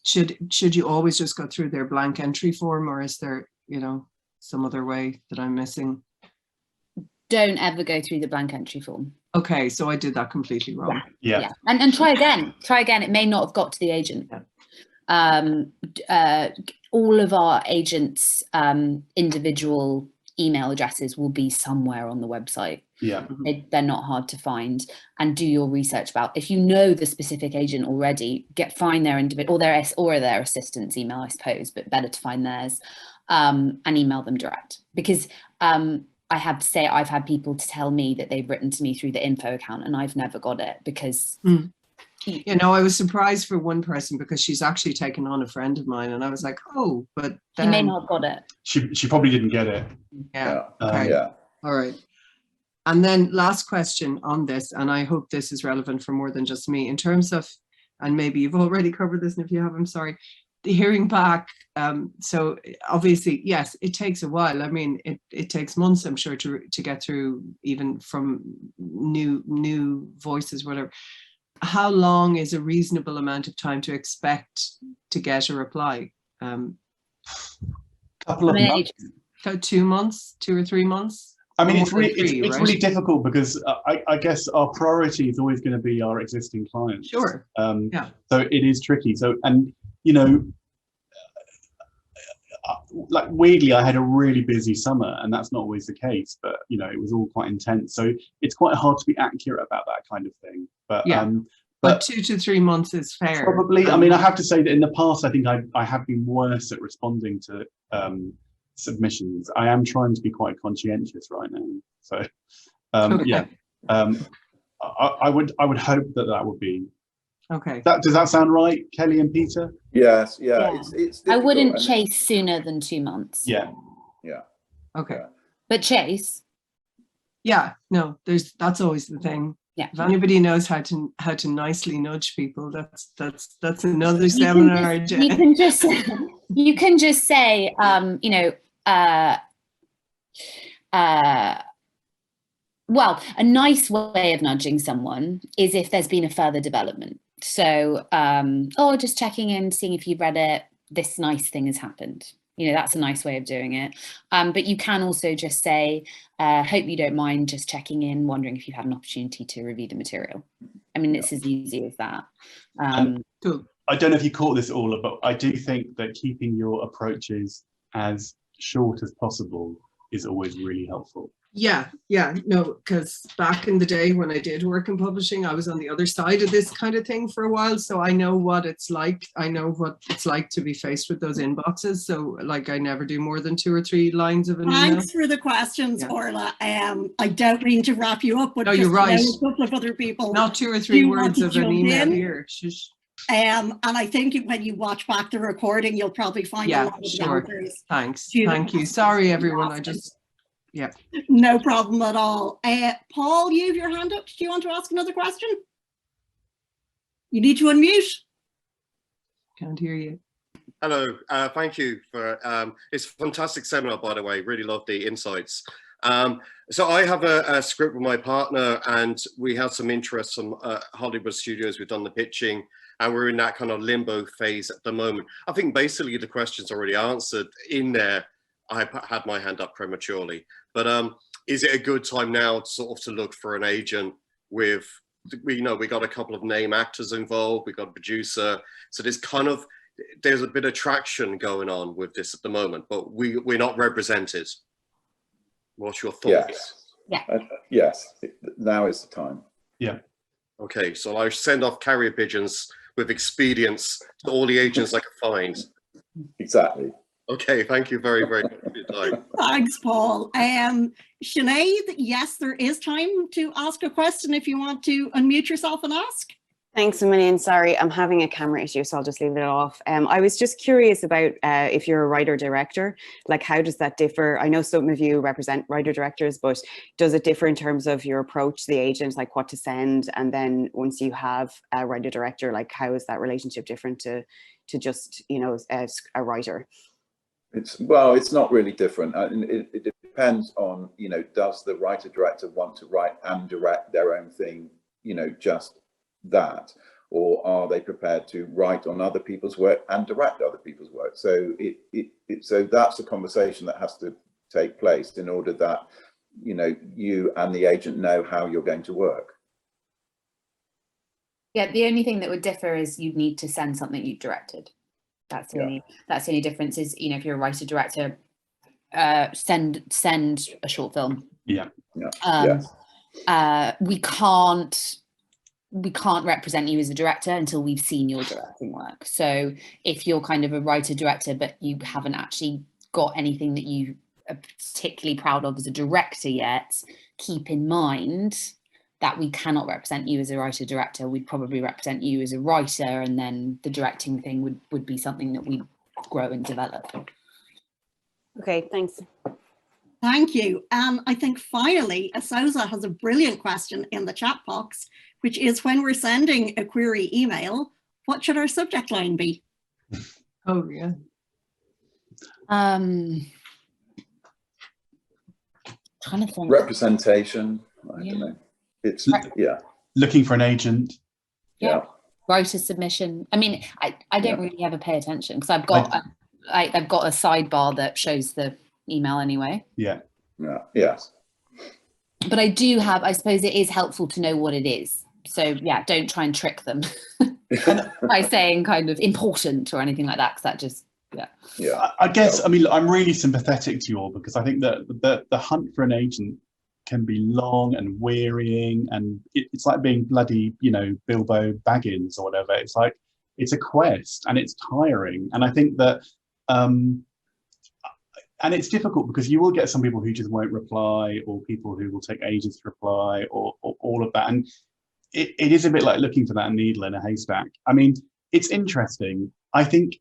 should you always just go through their blank entry form, or is there, you know, some other way that I'm missing? Don't ever go through the blank entry form. Okay, so I did that completely wrong. Yeah. And try again. It may not have got to the agent. All of our agents' individual email addresses will be somewhere on the website. They're not hard to find. And do your research about, if you know the specific agent already, find their individual or their assistant's email, I suppose, but better to find theirs, and email them direct. Because I have to say, I've had people to tell me that they've written to me through the info account and I've never got it, because you know, I was surprised for one person because she's actually taken on a friend of mine, and I was like, oh, but then... You may not have got it. She probably didn't get it. Okay. All right. And then last question on this, and I hope this is relevant for more than just me, in terms of, and maybe you've already covered this, and if you have, I'm sorry, the hearing back. So obviously, yes, it takes a while. I mean, it takes months, I'm sure, to get through, even from new voices, whatever. how long is a reasonable amount of time to expect to get a reply? Couple of months. So 2 months, 2 or 3 months? I mean, it's More really, than three, it's right? really difficult because I guess our priority is always going to be our existing clients. Sure. Yeah. So it is tricky. So, and you know, like weirdly, I had a really busy summer, and that's not always the case. But you know, it was all quite intense. So it's quite hard to be accurate about that kind of thing. But yeah. But 2 to 3 months is fair. Probably. I mean, I have to say that in the past, I think I have been worse at responding to submissions. I am trying to be quite conscientious right now. So, okay. yeah, I would hope that would be. Okay. Does that sound right, Kelly and Peter? Yes. Yeah. It's I wouldn't difficult, chase sooner than 2 months. Yeah. Yeah. Okay. But chase. Yeah. No. That's always the thing. Yeah. If anybody knows how to nicely nudge people, that's another seminar. You can just say, you know, well, a nice way of nudging someone is if there's been a further development. So, oh, just checking in, seeing if you've read it. This nice thing has happened. You know, that's a nice way of doing it. But you can also just say, hope you don't mind just checking in, wondering if you had an opportunity to review the material. I mean, it's as easy as that. Cool. I don't know if you caught this, Ola, but I do think that keeping your approaches as short as possible is always really helpful. Yeah, no, because back in the day when I did work in publishing, I was on the other side of this kind of thing for a while. So I know what it's like. I know what it's like to be faced with those inboxes. So like I never do more than 2 or 3 lines of an email. Thanks for the questions, Orla. I don't mean to wrap you up, but no, you're right. A couple of other people. Not 2 or 3 words of an email here. Shush. And I think when you watch back the recording, you'll probably find a lot of answers. Thanks. Thank you. Sorry, everyone. Yeah. No problem at all. Paul, you have your hand up. Do you want to ask another question? You need to unmute. Can't hear you. Hello. Thank you for it's a fantastic seminar, by the way. Really love the insights. So I have a script with my partner, and we had some interest from Hollywood studios. We've done the pitching, and we're in that kind of limbo phase at the moment. I think basically the question's already answered in there. I had my hand up prematurely, but is it a good time now to look for an agent with, we got a couple of name actors involved, we got a producer, so there's a bit of traction going on with this at the moment, but we're not represented. What's your thoughts? Yes, now is the time. Yeah. Okay, so I send off carrier pigeons with expedients to all the agents I can find. Exactly. Okay, thank you very, very much for your time. Thanks, Paul. Sinead, yes, there is time to ask a question if you want to unmute yourself and ask. Thanks a million. Sorry, I'm having a camera issue, so I'll just leave it off. I was just curious about if you're a writer-director, like how does that differ? I know some of you represent writer-directors, but does it differ in terms of your approach to the agent, like what to send? And then once you have a writer-director, like how is that relationship different to just, a writer? It's not really different. It depends on, does the writer-director want to write and direct their own thing, just that, or are they prepared to write on other people's work and direct other people's work? So so that's a conversation that has to take place in order that, you and the agent know how you're going to work. Yeah, the only thing that would differ is you'd need to send something you've directed. That's the only difference is, if you're a writer director, send a short film. Yeah. We can't represent you as a director until we've seen your directing work. So if you're kind of a writer director, but you haven't actually got anything that you are particularly proud of as a director yet, keep in mind that we cannot represent you as a writer director. We'd probably represent you as a writer, and then the directing thing would be something that we grow and develop. Okay, thanks. Thank you. I think finally, Asosa has a brilliant question in the chat box, which is, when we're sending a query email, what should our subject line be? Oh, yeah. Trying to think. Representation, I don't know. It's, Looking for an agent. Yeah. Write a submission. I mean, I don't really ever pay attention because I've got I've got a sidebar that shows the email anyway. Yeah. Yes. But I do have, I suppose it is helpful to know what it is. So yeah, don't try and trick them by saying kind of important or anything like that, because that just, I guess, I mean, I'm really sympathetic to you all, because I think that the hunt for an agent can be long and wearying, and it's like being bloody, you know, Bilbo Baggins or whatever. It's like, it's a quest and it's tiring. And I think that, and it's difficult because you will get some people who just won't reply, or people who will take ages to reply, or all of that. And it is a bit like looking for that needle in a haystack. I mean, it's interesting. I think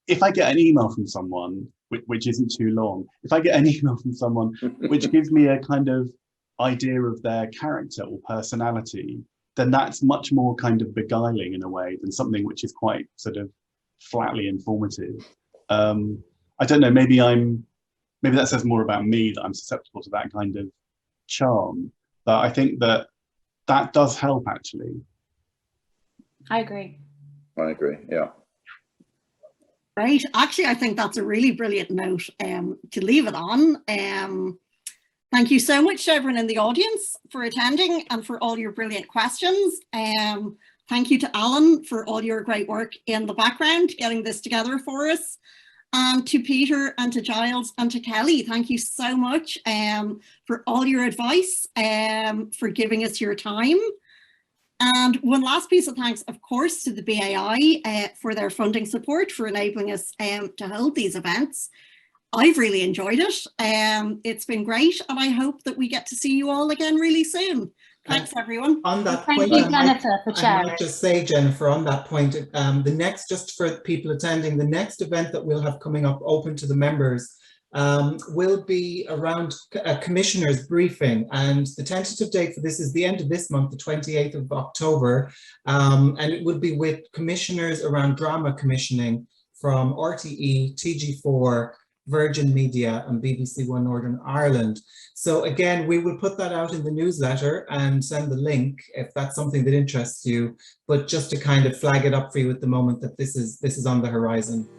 if I get an email from someone, which isn't too long, if I get an email from someone which gives me a kind of idea of their character or personality, then that's much more kind of beguiling in a way than something which is quite sort of flatly informative. I don't know, maybe that says more about me, that I'm susceptible to that kind of charm. But I think that does help, actually. I agree. Yeah. Right. Actually, I think that's a really brilliant note to leave it on. Thank you so much to everyone in the audience for attending and for all your brilliant questions. Thank you to Alan for all your great work in the background, getting this together for us. And to Peter and to Giles and to Kelly, thank you so much for all your advice, for giving us your time. And one last piece of thanks, of course, to the BAI for their funding support, for enabling us to hold these events. I've really enjoyed it. It's been great, and I hope that we get to see you all again really soon. Thanks, everyone. On that Thank point, you, Jennifer, for I chairing. might just say, Jennifer, on that point, the next, just for people attending, the next event that we'll have coming up open to the members will be around a commissioner's briefing, and the tentative date for this is the end of this month, the 28th of October, and it will be with commissioners around drama commissioning from RTE, TG4, Virgin Media and BBC One Northern Ireland. So again, we will put that out in the newsletter and send the link if that's something that interests you, but just to kind of flag it up for you at the moment that this is on the horizon.